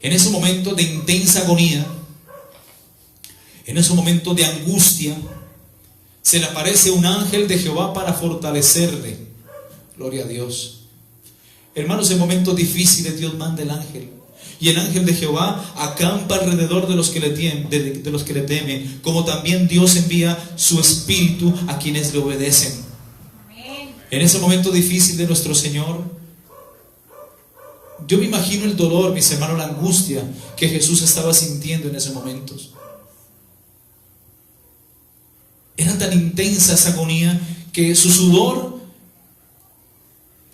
En ese momento de intensa agonía, en ese momento de angustia, se le aparece un ángel de Jehová para fortalecerle. Gloria a Dios. Hermanos, en momentos difíciles Dios manda el ángel. Y el ángel de Jehová acampa alrededor de los que le temen, como también Dios envía su espíritu a quienes le obedecen. Amén. En ese momento difícil de nuestro Señor, yo me imagino el dolor, mis hermanos, la angustia que Jesús estaba sintiendo en esos momentos. Era tan intensa esa agonía que su sudor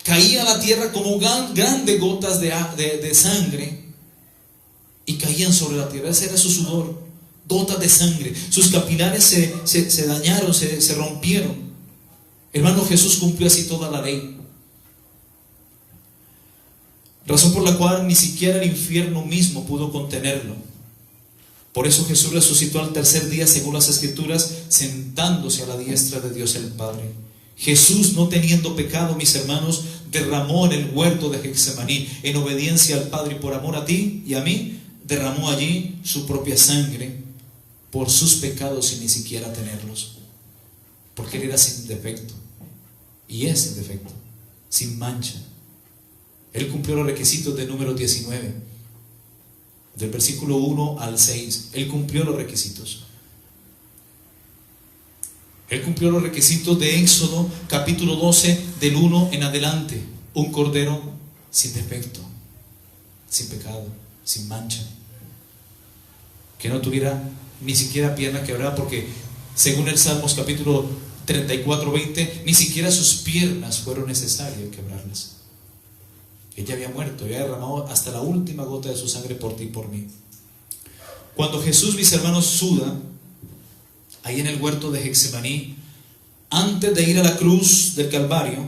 caía a la tierra como grandes gotas de sangre y caían sobre la tierra. Ese era su sudor, gotas de sangre. Sus capilares se dañaron, se rompieron. Hermano, Jesús cumplió así toda la ley, razón por la cual ni siquiera el infierno mismo pudo contenerlo. Por eso Jesús resucitó al tercer día según las Escrituras, sentándose a la diestra de Dios el Padre. Jesús, no teniendo pecado, mis hermanos, derramó en el huerto de Getsemaní, en obediencia al Padre y por amor a ti y a mí, derramó allí su propia sangre por sus pecados sin ni siquiera tenerlos, porque Él era sin defecto y es sin defecto, sin mancha. Él cumplió los requisitos del número 19, del versículo 1 al 6. Él cumplió los requisitos. Él cumplió los requisitos de Éxodo capítulo 12, del 1 en adelante. Un cordero sin defecto, sin pecado, sin mancha, que no tuviera ni siquiera pierna quebrada, porque según el Salmos capítulo 34:20, ni siquiera sus piernas fueron necesarias quebrarlas. Ella había muerto, había derramado hasta la última gota de su sangre por ti y por mí. Cuando Jesús, mis hermanos, suda ahí en el huerto de Getsemaní, antes de ir a la cruz del Calvario,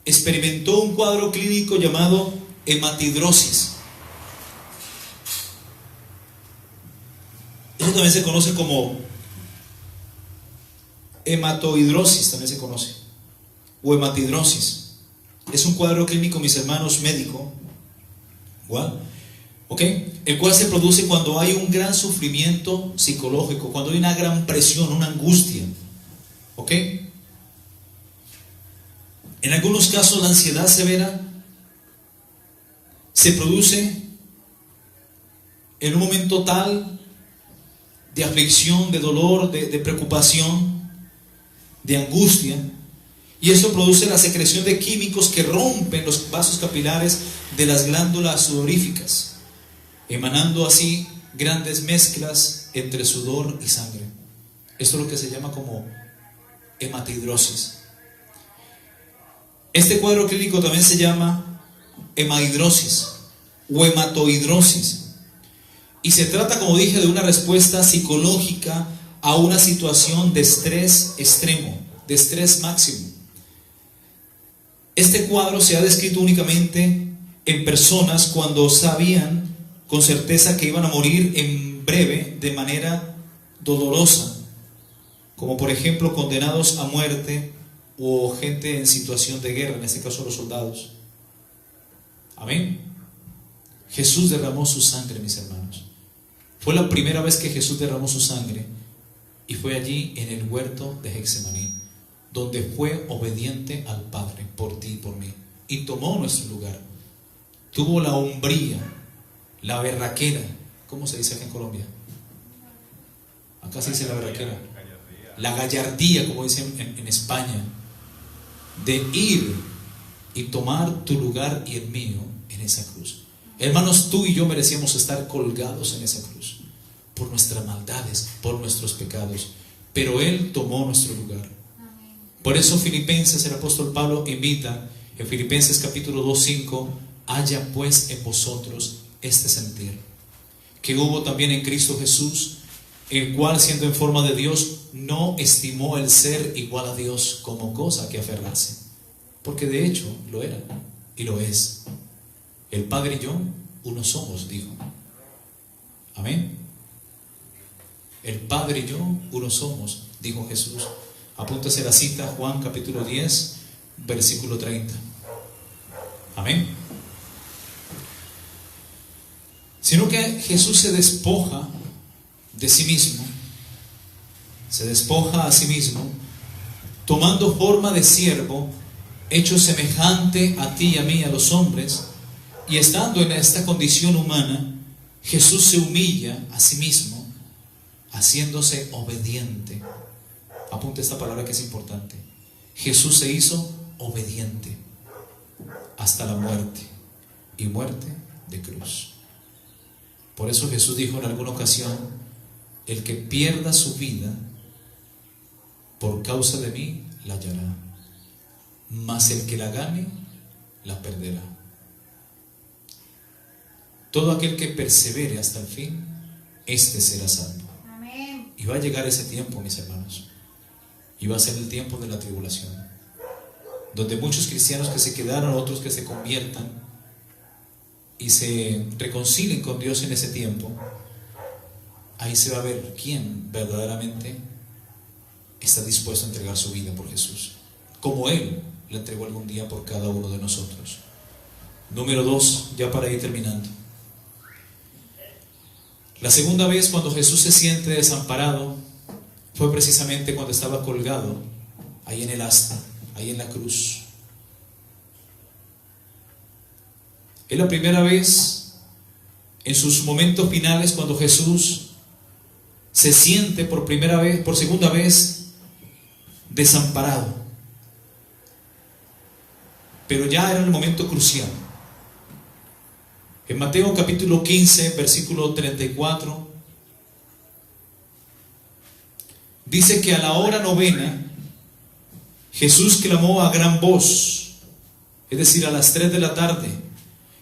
experimentó un cuadro clínico llamado hematidrosis. Eso también se conoce como hematohidrosis, también se conoce, o hematidrosis. Es un cuadro clínico, mis hermanos, médico, igual, ¿ok? El cual se produce cuando hay un gran sufrimiento psicológico, cuando hay una gran presión, una angustia, ¿ok? En algunos casos la ansiedad severa se produce en un momento tal de aflicción, de dolor, de preocupación, de angustia, y eso produce la secreción de químicos que rompen los vasos capilares de las glándulas sudoríficas, emanando así grandes mezclas entre sudor y sangre. Esto es lo que se llama como hematidrosis. Este cuadro clínico también se llama hemahidrosis o hematohidrosis. Y se trata, como dije, de una respuesta psicológica a una situación de estrés extremo, de estrés máximo. Este cuadro se ha descrito únicamente en personas cuando sabían con certeza que iban a morir en breve de manera dolorosa, como por ejemplo condenados a muerte o gente en situación de guerra, en este caso los soldados. Amén. Jesús derramó su sangre, mis hermanos. Fue la primera vez que Jesús derramó su sangre, y fue allí en el huerto de Getsemaní, donde fue obediente al Padre por ti y por mí, y tomó nuestro lugar. Tuvo la hombría, la berraquera. ¿Cómo se dice acá en Colombia? Acá se dice la berraquera, la gallardía, como dicen en España, de ir y tomar tu lugar y el mío en esa cruz. Hermanos, tú y yo merecíamos estar colgados en esa cruz por nuestras maldades, por nuestros pecados, pero Él tomó nuestro lugar. Por eso Filipenses, el apóstol Pablo invita en Filipenses capítulo 2:5: haya pues en vosotros este sentir que hubo también en Cristo Jesús, el cual, siendo en forma de Dios, no estimó el ser igual a Dios como cosa que aferrarse, porque de hecho lo era y lo es. El Padre y yo uno somos, dijo. Amén. El Padre y yo uno somos, dijo Jesús. Apúntase la cita, Juan capítulo 10, versículo 30. Amén. Sino que Jesús se despoja de sí mismo, se despoja a sí mismo, tomando forma de siervo, hecho semejante a ti y a mí, a los hombres, y estando en esta condición humana, Jesús se humilla a sí mismo, haciéndose obediente. Apunte esta palabra que es importante. Jesús se hizo obediente hasta la muerte, y muerte de cruz. Por eso Jesús dijo en alguna ocasión: el que pierda su vida por causa de mí la hallará, mas el que la gane la perderá. Todo aquel que persevere hasta el fin, éste será salvo. Amén. Y va a llegar ese tiempo, mis hermanos, y va a ser el tiempo de la tribulación, donde muchos cristianos que se quedaron, otros que se conviertan y se reconcilien con Dios en ese tiempo, ahí se va a ver quién verdaderamente está dispuesto a entregar su vida por Jesús, como Él la entregó algún día por cada uno de nosotros. Número 2, ya para ir terminando. La segunda vez cuando Jesús se siente desamparado fue precisamente cuando estaba colgado ahí en el asta, ahí en la cruz. Es la primera vez en sus momentos finales cuando Jesús se siente por primera vez, por segunda vez, desamparado. Pero ya era el momento crucial. En Mateo capítulo 15, versículo 34, dice que a la hora novena Jesús clamó a gran voz, es decir, a las 3 de la tarde.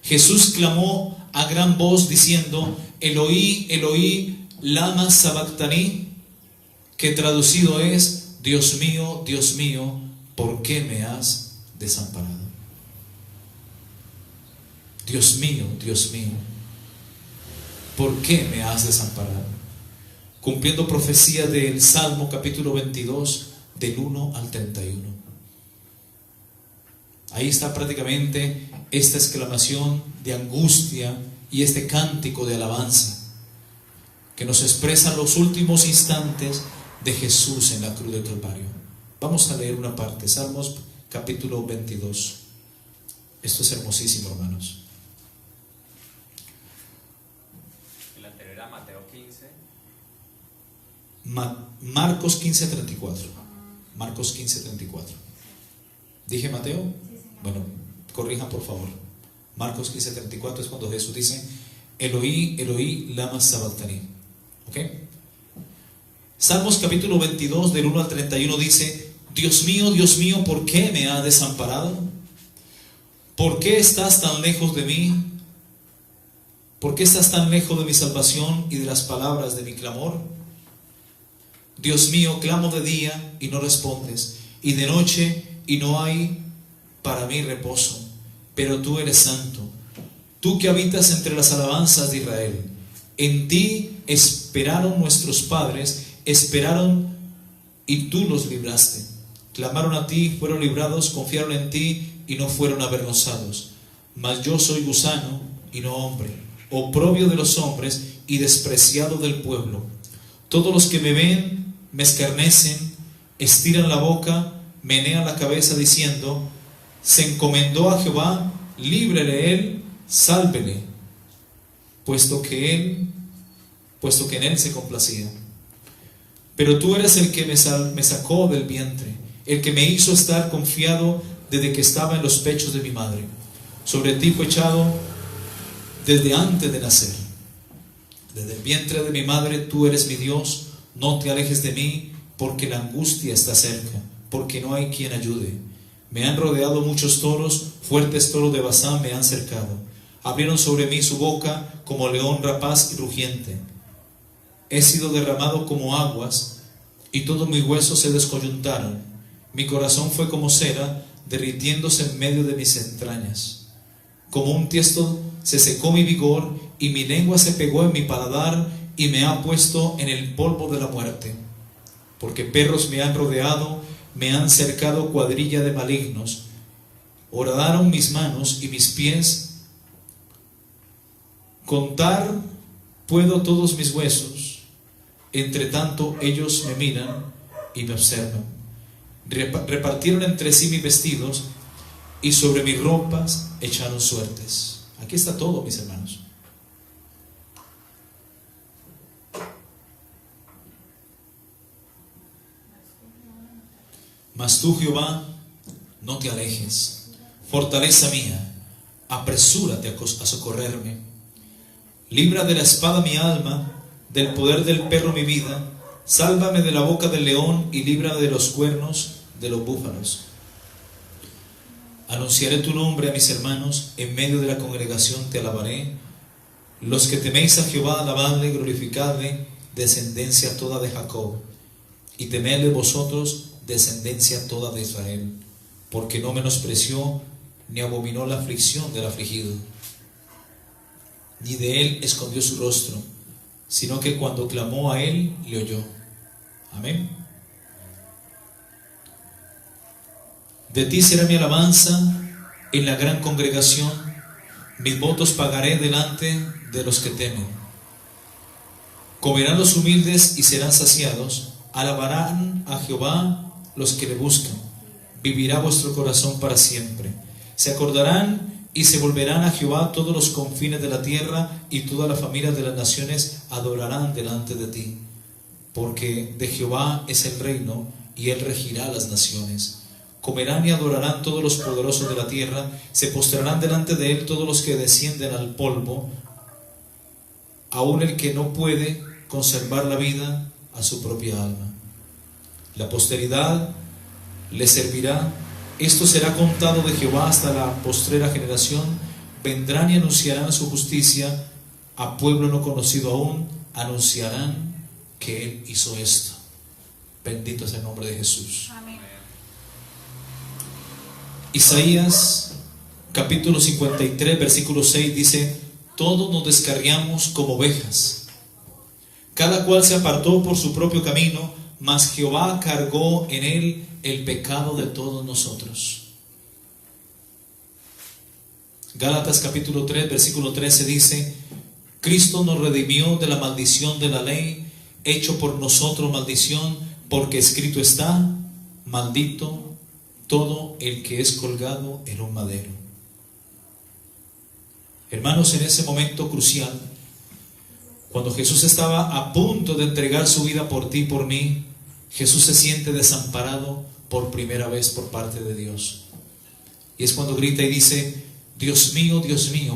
Jesús clamó a gran voz diciendo: Eloí, Eloí, lama sabactani, que traducido es: Dios mío, ¿por qué me has desamparado? Dios mío, ¿por qué me has desamparado? Cumpliendo profecía del Salmo capítulo 22, del 1 al 31. Ahí está prácticamente esta exclamación de angustia y este cántico de alabanza que nos expresan los últimos instantes de Jesús en la cruz del Calvario. Vamos a leer una parte, Salmos capítulo 22. Esto es hermosísimo, hermanos. El anterior era Mateo 15. Marcos 15:34. Marcos 15:34. ¿Dije Mateo? Bueno, corrijan por favor. Marcos 15:34 es cuando Jesús dice: Eloí, Eloí, lama sabactani. ¿Ok? Salmos capítulo 22 del 1 al 31 dice: Dios mío, ¿por qué me has desamparado? ¿Por qué estás tan lejos de mí? ¿Por qué estás tan lejos de mi salvación y de las palabras de mi clamor? Dios mío, clamo de día y no respondes, y de noche y no hay para mí reposo. Pero tú eres santo, tú que habitas entre las alabanzas de Israel. En ti esperaron nuestros padres, esperaron y tú los libraste. Clamaron a ti, fueron librados, confiaron en ti y no fueron avergonzados. Mas yo soy gusano y no hombre, oprobio de los hombres y despreciado del pueblo. Todos los que me ven me escarnecen, estiran la boca, menean la cabeza diciendo: se encomendó a Jehová, líbrele él, sálvele, puesto que en él se complacía. Pero tú eres el que me sacó del vientre, el que me hizo estar confiado desde que estaba en los pechos de mi madre. Sobre ti fue echado desde antes de nacer. Desde el vientre de mi madre tú eres mi Dios. No te alejes de mí, porque la angustia está cerca, porque no hay quien ayude. Me han rodeado muchos toros, fuertes toros de Basán me han cercado. Abrieron sobre mí su boca como león rapaz y rugiente. He sido derramado como aguas, y todos mis huesos se descoyuntaron. Mi corazón fue como cera, derritiéndose en medio de mis entrañas. Como un tiesto se secó mi vigor, y mi lengua se pegó en mi paladar, y me ha puesto en el polvo de la muerte. Porque perros me han rodeado, me han cercado cuadrilla de malignos. Horadaron mis manos y mis pies. Contar puedo todos mis huesos. Entre tanto ellos me miran y me observan. Repartieron entre sí mis vestidos, y sobre mis ropas echaron suertes. Aquí está todo, mis hermanos. Mas tú, Jehová, no te alejes, fortaleza mía, apresúrate a socorrerme. Libra de la espada mi alma, del poder del perro mi vida. Sálvame de la boca del león y líbrame de los cuernos de los búfalos. Anunciaré tu nombre a mis hermanos, en medio de la congregación te alabaré. Los que teméis a Jehová, alabadle, glorificadle, descendencia toda de Jacob. Y temedle vosotros, descendencia toda de Israel, porque no menospreció ni abominó la aflicción del afligido, ni de él escondió su rostro, sino que cuando clamó a él, le oyó. Amén. De ti será mi alabanza en la gran congregación, mis votos pagaré delante de los que temen. Comerán los humildes y serán saciados, alabarán a Jehová los que le buscan. Vivirá vuestro corazón para siempre. Se acordarán y se volverán a Jehová todos los confines de la tierra, y toda la familia de las naciones adorarán delante de ti. Porque de Jehová es el reino, y él regirá las naciones. Comerán y adorarán todos los poderosos de la tierra, se postrarán delante de él todos los que descienden al polvo, aun el que no puede conservar la vida a su propia alma. La posteridad le servirá. Esto será contado de Jehová hasta la postrera generación. Vendrán y anunciarán su justicia a pueblo no conocido aún. Anunciarán que Él hizo esto. Bendito es el nombre de Jesús. Amén. Isaías capítulo 53 versículo 6 dice: todos nos descarriamos como ovejas, cada cual se apartó por su propio camino, mas Jehová cargó en él el pecado de todos nosotros. Gálatas capítulo 3 versículo 13 dice: Cristo nos redimió de la maldición de la ley, hecho por nosotros maldición, porque escrito está: maldito todo el que es colgado en un madero. Hermanos, en ese momento crucial, cuando Jesús estaba a punto de entregar su vida por ti y por mí, Jesús se siente desamparado por primera vez por parte de Dios. Y es cuando grita y dice: Dios mío,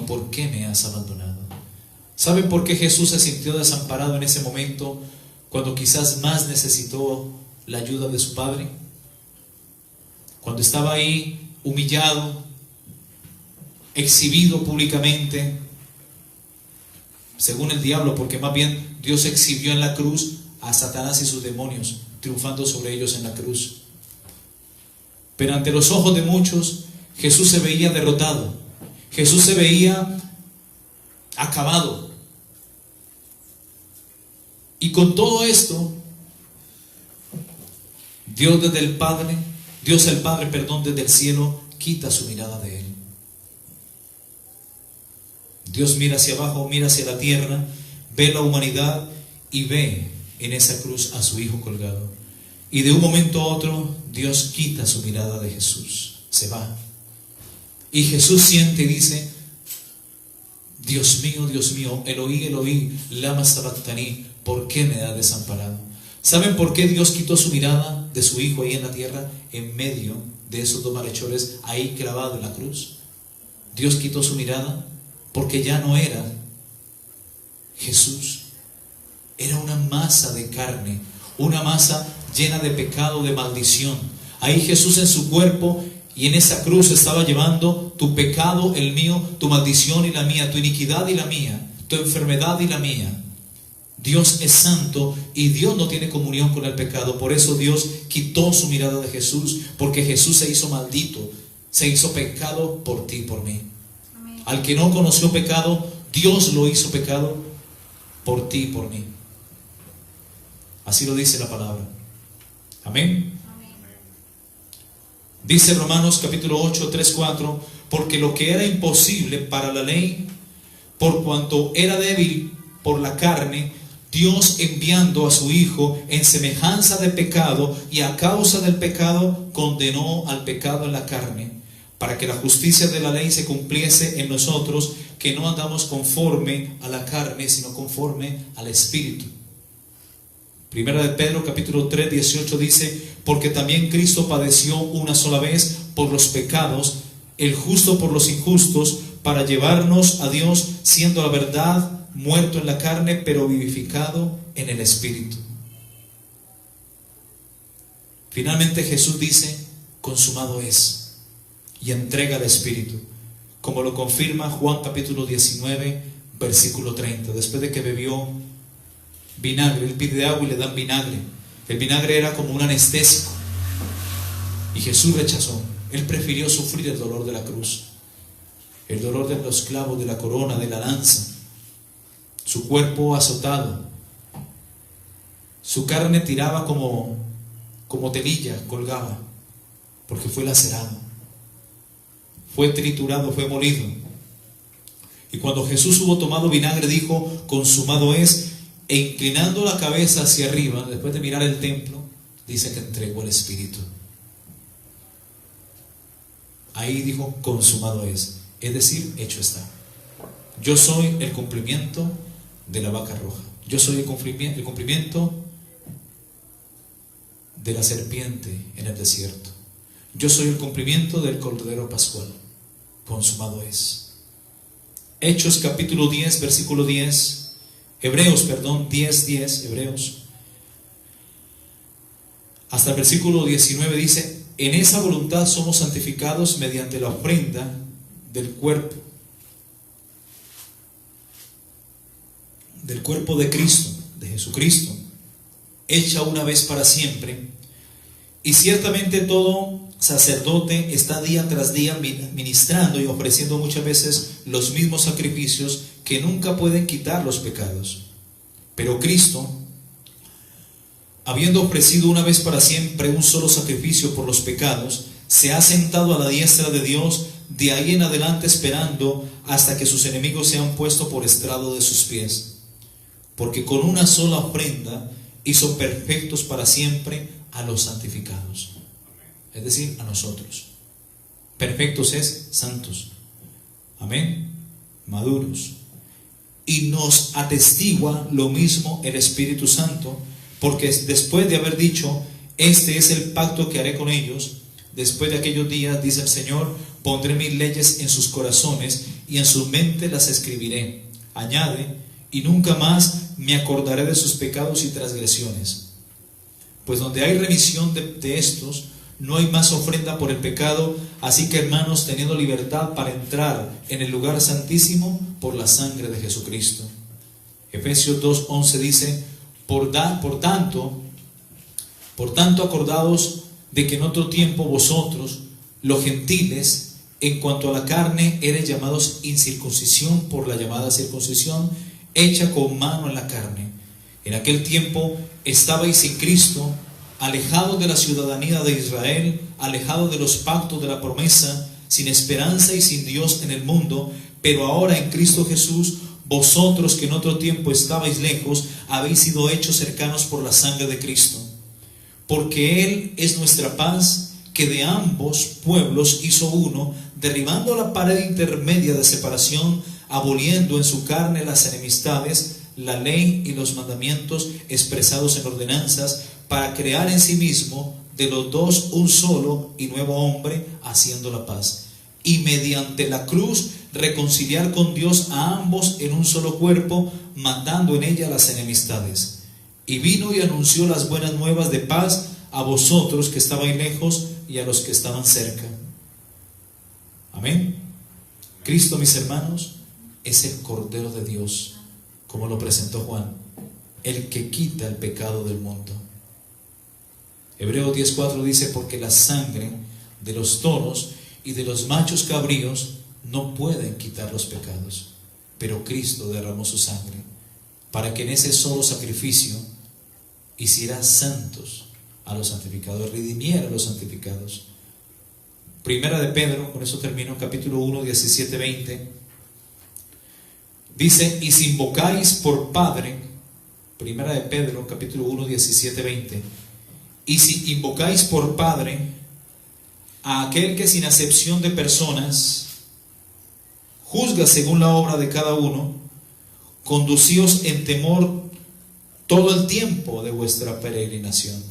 ¿por qué me has abandonado? ¿Saben por qué Jesús se sintió desamparado en ese momento, cuando quizás más necesitó la ayuda de su Padre? Cuando estaba ahí humillado, exhibido públicamente, según el diablo, porque más bien Dios exhibió en la cruz a Satanás y sus demonios, triunfando sobre ellos en la cruz. Pero ante los ojos de muchos, Jesús se veía derrotado, Jesús se veía acabado. Y con todo esto, Dios el Padre, desde el cielo, quita su mirada de él. Dios mira hacia abajo, mira hacia la tierra, ve la humanidad y ve en esa cruz a su Hijo colgado. Y de un momento a otro, Dios quita su mirada de Jesús, se va. Y Jesús siente y dice: Dios mío, Eloí, Eloí, lama sabactani, ¿por qué me has desamparado? ¿Saben por qué Dios quitó su mirada de su Hijo ahí en la tierra, en medio de esos dos malhechores, ahí clavado en la cruz? Dios quitó su mirada porque ya no era Jesús, era una masa de carne, una masa llena de pecado, de maldición. Ahí Jesús en su cuerpo y en esa cruz estaba llevando tu pecado, el mío, tu maldición y la mía, tu iniquidad y la mía, tu enfermedad y la mía. Dios es santo y Dios no tiene comunión con el pecado. Por eso Dios quitó su mirada de Jesús, porque Jesús se hizo maldito, se hizo pecado por ti y por mí. Amén. Al que no conoció pecado, Dios lo hizo pecado por ti y por mí. Así lo dice la palabra. Amén. Amén. Dice Romanos capítulo 8, 3, 4: porque lo que era imposible para la ley, por cuanto era débil por la carne, Dios, enviando a su Hijo en semejanza de pecado y a causa del pecado, condenó al pecado en la carne, para que la justicia de la ley se cumpliese en nosotros, que no andamos conforme a la carne, sino conforme al Espíritu. Primera de Pedro capítulo 3, 18 dice: porque también Cristo padeció una sola vez por los pecados, el justo por los injustos, para llevarnos a Dios, siendo la verdad muerto en la carne, pero vivificado en el Espíritu. Finalmente Jesús dice: consumado es, y entrega el Espíritu, como lo confirma Juan capítulo 19 versículo 30. Después de que bebió vinagre, él pide agua y le dan vinagre. El vinagre era como un anestésico, y Jesús rechazó. Él prefirió sufrir el dolor de la cruz, el dolor de los clavos, de la corona, de la lanza, su cuerpo azotado, su carne tiraba como telilla, colgaba, porque fue lacerado, fue triturado, fue molido. Y cuando Jesús hubo tomado vinagre, dijo: consumado es, e inclinando la cabeza hacia arriba, después de mirar el templo, dice que entregó el Espíritu. Ahí dijo: consumado es decir, hecho está. Yo soy el cumplimiento de la vaca roja, yo soy el cumplimiento de la serpiente en el desierto, yo soy el cumplimiento del Cordero Pascual. Consumado es. Hechos capítulo 10 versículo 10, Hebreos 10 hasta el versículo 19 dice: en esa voluntad somos santificados mediante la ofrenda del cuerpo de Cristo, de Jesucristo, hecha una vez para siempre. Y ciertamente todo sacerdote está día tras día ministrando y ofreciendo muchas veces los mismos sacrificios que nunca pueden quitar los pecados. Pero Cristo, habiendo ofrecido una vez para siempre un solo sacrificio por los pecados, se ha sentado a la diestra de Dios, de ahí en adelante esperando hasta que sus enemigos sean puestos por estrado de sus pies. Porque con una sola ofrenda hizo perfectos para siempre a los santificados, es decir, a nosotros. Perfectos es santos, amén, maduros. Y nos atestigua lo mismo el Espíritu Santo, porque después de haber dicho, este es el pacto que haré con ellos, después de aquellos días, dice el Señor, pondré mis leyes en sus corazones y en su mente las escribiré. Añade, y nunca más me acordaré de sus pecados y transgresiones. Pues donde hay remisión de estos, no hay más ofrenda por el pecado. Así que, hermanos, teniendo libertad para entrar en el lugar santísimo por la sangre de Jesucristo. Efesios 2:11 dice, por tanto, acordaos de que en otro tiempo vosotros, los gentiles, en cuanto a la carne, eres llamados incircuncisión por la llamada circuncisión, hecha con mano en la carne. En aquel tiempo estabais sin Cristo, alejados de la ciudadanía de Israel, alejados de los pactos de la promesa, sin esperanza y sin Dios en el mundo. Pero ahora en Cristo Jesús, vosotros que en otro tiempo estabais lejos, habéis sido hechos cercanos por la sangre de Cristo. Porque Él es nuestra paz, que de ambos pueblos hizo uno, derribando la pared intermedia de separación, aboliendo en su carne las enemistades, la ley y los mandamientos expresados en ordenanzas, para crear en sí mismo de los dos un solo y nuevo hombre, haciendo la paz. Y mediante la cruz reconciliar con Dios a ambos en un solo cuerpo, matando en ella las enemistades. Y vino y anunció las buenas nuevas de paz a vosotros que estabais lejos y a los que estaban cerca. Amén. Cristo, mis hermanos, es el Cordero de Dios, como lo presentó Juan, el que quita el pecado del mundo. Hebreos 10:4 dice, porque la sangre de los toros y de los machos cabríos no pueden quitar los pecados, pero Cristo derramó su sangre para que en ese solo sacrificio hiciera santos a los santificados, redimiera a los santificados. Primera de Pedro, con eso termino, capítulo 1, 17-20, dice, y si invocáis por Padre, Primera de Pedro, capítulo 1, 17-20, y si invocáis por Padre a aquel que sin acepción de personas juzga según la obra de cada uno, conducíos en temor todo el tiempo de vuestra peregrinación,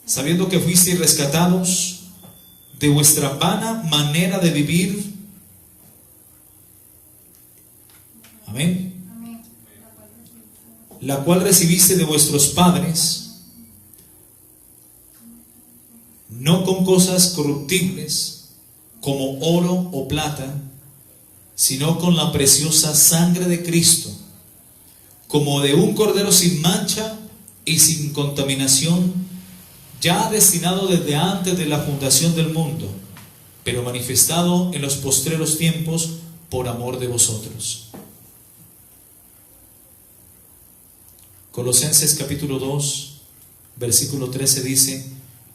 sabiendo que fuisteis rescatados de vuestra vana manera de vivir. Amén. La cual recibiste de vuestros padres, no con cosas corruptibles, como oro o plata, sino con la preciosa sangre de Cristo, como de un cordero sin mancha y sin contaminación, ya destinado desde antes de la fundación del mundo, pero manifestado en los postreros tiempos por amor de vosotros. Colosenses capítulo 2, versículo 13 dice,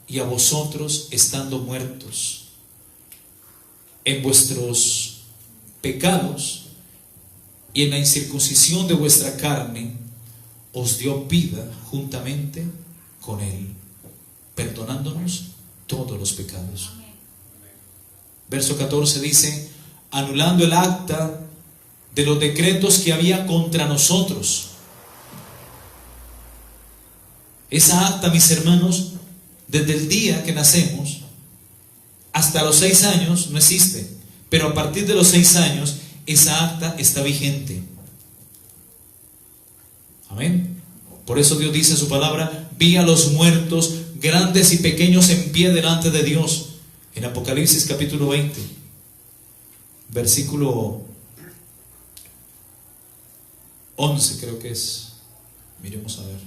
y a vosotros estando muertos en vuestros pecados y en la incircuncisión de vuestra carne, os dio vida juntamente con Él, perdonándonos todos los pecados. Verso 14 dice, anulando el acta de los decretos que había contra nosotros. Esa acta, mis hermanos, desde el día que nacemos hasta los 6 años no existe, pero a partir de los 6 años esa acta está vigente. Amén. Por eso Dios dice en su palabra, vi a los muertos grandes y pequeños en pie delante de Dios. En Apocalipsis capítulo 20, versículo 11 creo que es. Miremos a ver.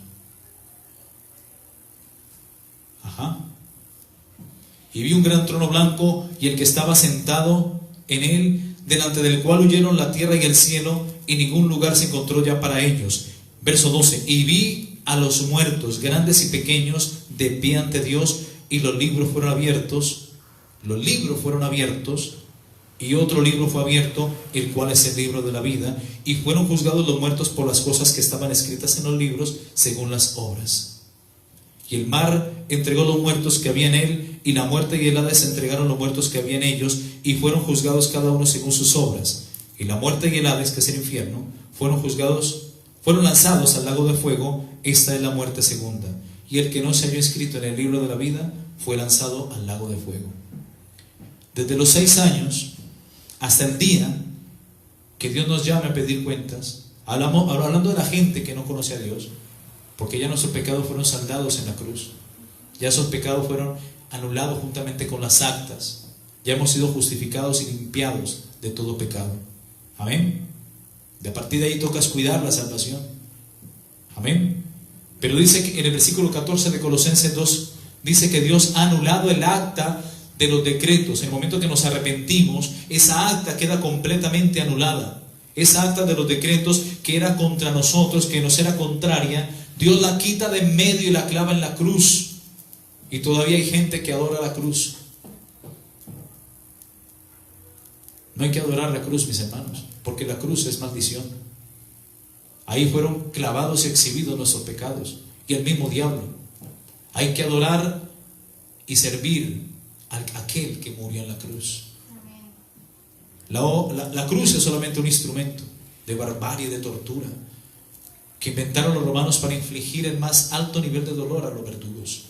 Ajá. Y vi un gran trono blanco y el que estaba sentado en él, delante del cual huyeron la tierra y el cielo, y ningún lugar se encontró ya para ellos. Verso 12. Y vi a los muertos, grandes y pequeños, de pie ante Dios, y los libros fueron abiertos. Los libros fueron abiertos, y otro libro fue abierto, el cual es el libro de la vida, y fueron juzgados los muertos por las cosas que estaban escritas en los libros, según las obras. Y el mar entregó los muertos que había en él, y la muerte y el Hades entregaron los muertos que había en ellos, y fueron juzgados cada uno según sus obras. Y la muerte y el Hades, que es el infierno, fueron lanzados al lago de fuego. Esta es la muerte segunda. Y el que no se halló escrito en el libro de la vida fue lanzado al lago de fuego. Desde los 6 años hasta el día que Dios nos llame a pedir cuentas, hablando de la gente que no conoce a Dios, porque ya nuestros pecados fueron saldados en la cruz, ya esos pecados fueron anulados juntamente con las actas, ya hemos sido justificados y limpiados de todo pecado. Amén. De a partir de ahí tocas cuidar la salvación. Amén. Pero dice que en el versículo 14 de Colosenses 2 dice que Dios ha anulado el acta de los decretos. En el momento que nos arrepentimos, esa acta queda completamente anulada. Esa acta de los decretos que era contra nosotros, que nos era contraria, Dios la quita de en medio y la clava en la cruz. Y todavía hay gente que adora la cruz. No hay que adorar la cruz, mis hermanos, porque la cruz es maldición. Ahí fueron clavados y exhibidos nuestros pecados, y el mismo diablo. Hay que adorar y servir a aquel que murió en la cruz. La cruz es solamente un instrumento de barbarie y de tortura que inventaron los romanos para infligir el más alto nivel de dolor a los verdugos.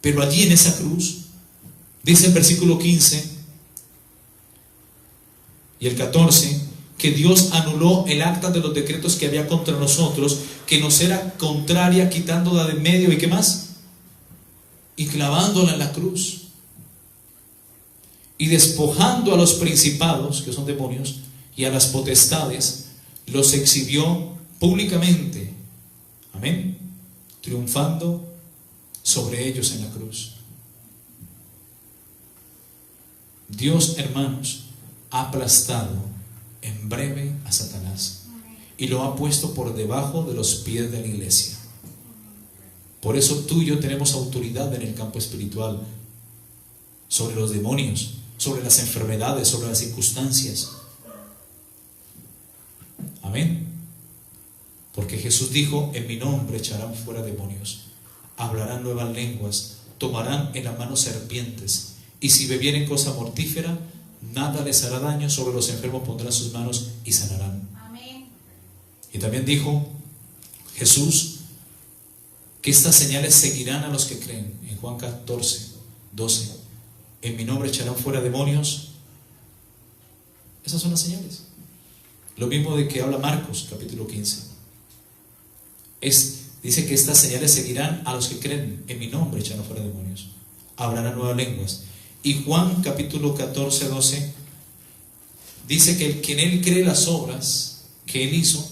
Pero allí en esa cruz, dice el versículo 15 y el 14, que Dios anuló el acta de los decretos que había contra nosotros, que nos era contraria, quitándola de medio, ¿y qué más? Y clavándola en la cruz. Y despojando a los principados, que son demonios, y a las potestades, los exhibió públicamente. Amén. Triunfando sobre ellos en la cruz. Dios, hermanos, ha aplastado en breve a Satanás y lo ha puesto por debajo de los pies de la iglesia. Por eso tú y yo tenemos autoridad en el campo espiritual sobre los demonios, sobre las enfermedades, sobre las circunstancias. Amén. Porque Jesús dijo: en mi nombre echarán fuera demonios, hablarán nuevas lenguas, tomarán en la mano serpientes, y si bebieren cosa mortífera, nada les hará daño. Sobre los enfermos pondrán sus manos y sanarán. Amén. Y también dijo Jesús que estas señales seguirán a los que creen. En Juan 14, 12, en mi nombre echarán fuera demonios. Esas son las señales. Lo mismo de que habla Marcos capítulo 15. Dice que estas señales seguirán a los que creen. En mi nombre echarán fuera demonios, hablarán nuevas lenguas. Y Juan capítulo 14, 12 dice que el que en él cree las obras que él hizo,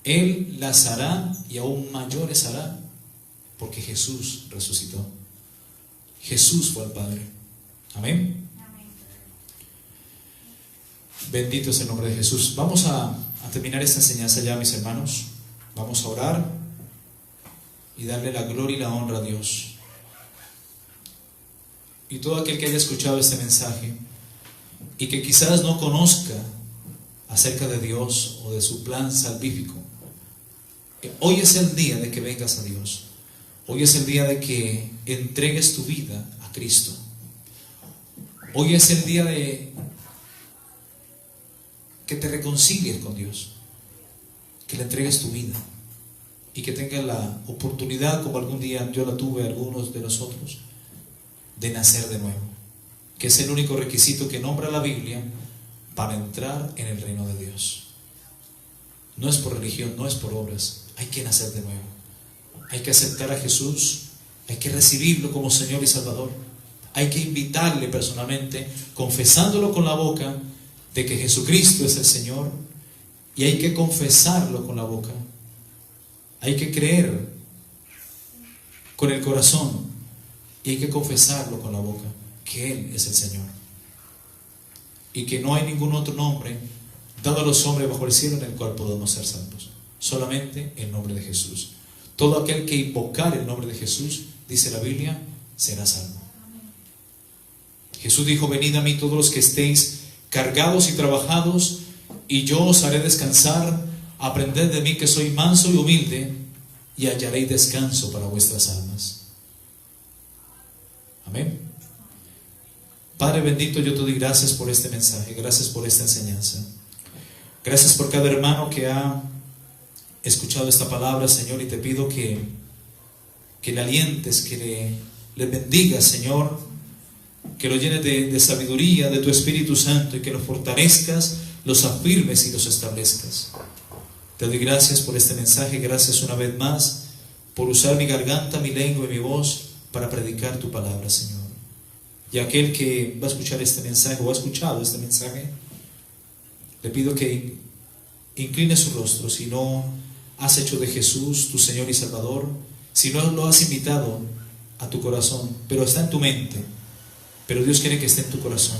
él las hará y aún mayores hará, porque Jesús resucitó. Jesús fue al Padre. Amén. Bendito es el nombre de Jesús. Vamos a terminar esta enseñanza ya, mis hermanos. Vamos a orar y darle la gloria y la honra a Dios. Y todo aquel que haya escuchado este mensaje y que quizás no conozca acerca de Dios o de su plan salvífico, hoy es el día de que vengas a Dios. Hoy es el día de que entregues tu vida a Cristo. Hoy es el día de que te reconcilies con Dios, que le entregues tu vida y que tengas la oportunidad, como algún día yo la tuve, algunos de nosotros, de nacer de nuevo, que es el único requisito que nombra la Biblia para entrar en el reino de Dios. No es por religión, no es por obras, hay que nacer de nuevo. Hay que aceptar a Jesús Hay que recibirlo como Señor y Salvador. Hay que invitarle personalmente, confesándolo con la boca de que Jesucristo es el Señor, y hay que confesarlo con la boca. Hay que creer con el corazón y hay que confesarlo con la boca que Él es el Señor y que no hay ningún otro nombre dado a los hombres bajo el cielo en el cual podamos ser salvos, solamente el nombre de Jesús. Todo aquel que invocar el nombre de Jesús, dice la Biblia, será salvo. Jesús dijo: venid a mí todos los que estéis cargados y trabajados, y yo os haré descansar. Aprended de mí, que soy manso y humilde, y hallaréis descanso para vuestras almas. Amén. Padre bendito, yo te doy gracias por este mensaje, gracias por esta enseñanza, gracias por cada hermano que ha escuchado esta palabra, Señor, y te pido que le alientes, que le bendigas, Señor, que lo llenes de sabiduría de tu Espíritu Santo, y que los fortalezcas, los afirmes y los establezcas. Te doy gracias por este mensaje, gracias una vez más por usar mi garganta, mi lengua y mi voz para predicar tu palabra, Señor. Y aquel que va a escuchar este mensaje o ha escuchado este mensaje, le pido que incline su rostro. Si no has hecho de Jesús tu Señor y Salvador, si no lo has invitado a tu corazón, pero está en tu mente, pero Dios quiere que esté en tu corazón.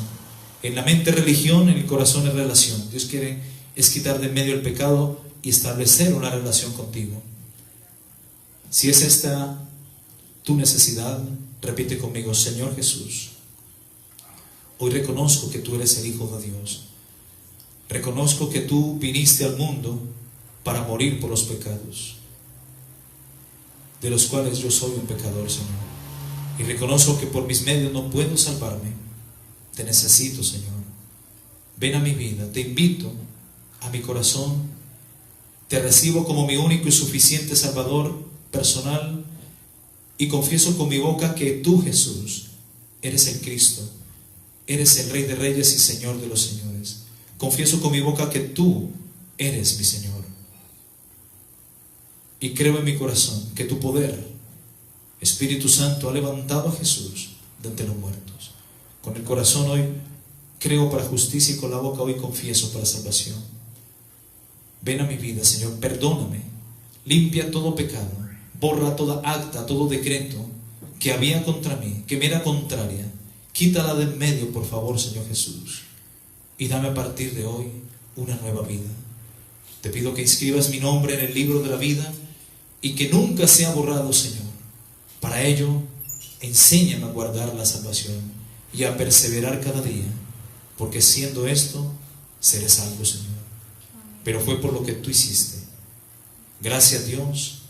En la mente religión, en el corazón es relación. Dios quiere es quitar de en medio el pecado y establecer una relación contigo. Si es esta tu necesidad, repite conmigo: Señor Jesús, hoy reconozco que tú eres el Hijo de Dios. Reconozco que tú viniste al mundo para morir por los pecados, de los cuales yo soy un pecador, Señor. Y reconozco que por mis medios no puedo salvarme. Te necesito, Señor. Ven a mi vida, te invito a mi corazón, te recibo como mi único y suficiente Salvador personal, y confieso con mi boca que tú, Jesús, eres el Cristo, eres el Rey de Reyes y Señor de los Señores. Confieso con mi boca que tú eres mi Señor, y creo en mi corazón que tu poder, Espíritu Santo, ha levantado a Jesús de entre los muertos. Con el corazón hoy creo para justicia, y con la boca hoy confieso para salvación. Ven a mi vida, Señor, perdóname, limpia todo pecado, borra toda acta, todo decreto que había contra mí, que me era contraria. Quítala de en medio, por favor, Señor Jesús, y dame a partir de hoy una nueva vida. Te pido que inscribas mi nombre en el libro de la vida y que nunca sea borrado, Señor. Para ello, enséñame a guardar la salvación y a perseverar cada día, porque siendo esto, seré salvo, Señor. Pero fue por lo que tú hiciste. Gracias, Dios.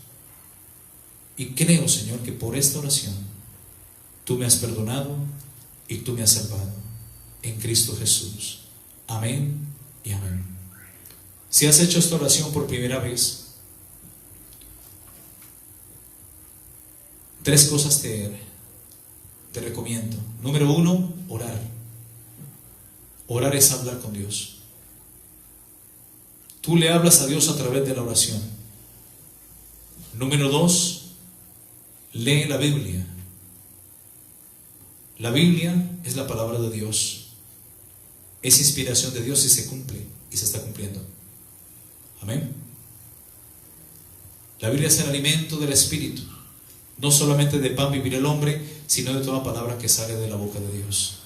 Y creo, Señor, que por esta oración tú me has perdonado y tú me has salvado. En Cristo Jesús. Amén y amén. Si has hecho esta oración por primera vez, 3 cosas te recomiendo. Número 1, orar. Orar es hablar con Dios. Tú le hablas a Dios a través de la oración. Número 2, lee la Biblia. La Biblia es la palabra de Dios. Es inspiración de Dios y se cumple y se está cumpliendo. Amén. La Biblia es el alimento del Espíritu. No solamente de pan vivirá el hombre, sino de toda palabra que sale de la boca de Dios.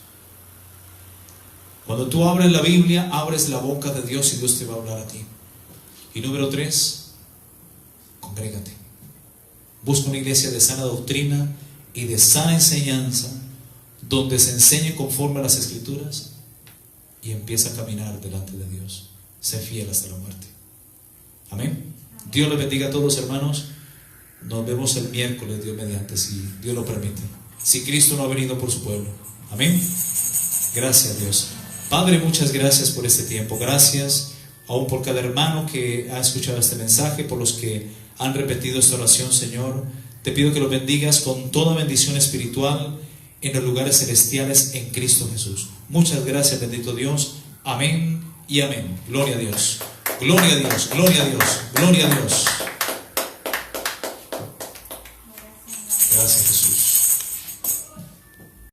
Cuando tú abres la Biblia, abres la boca de Dios y Dios te va a hablar a ti. Y número 3, congrégate. Busca una iglesia de sana doctrina y de sana enseñanza, donde se enseñe conforme a las Escrituras, y empieza a caminar delante de Dios. Sé fiel hasta la muerte. Amén. Dios les bendiga a todos, hermanos. Nos vemos el miércoles, Dios mediante, si Dios lo permite. Si Cristo no ha venido por su pueblo. Amén. Gracias, Dios. Padre, muchas gracias por este tiempo. Gracias aún por cada hermano que ha escuchado este mensaje, por los que han repetido esta oración, Señor. Te pido que los bendigas con toda bendición espiritual en los lugares celestiales en Cristo Jesús. Muchas gracias, bendito Dios. Amén y amén. Gloria a Dios. Gloria a Dios. Gloria a Dios. Gloria a Dios.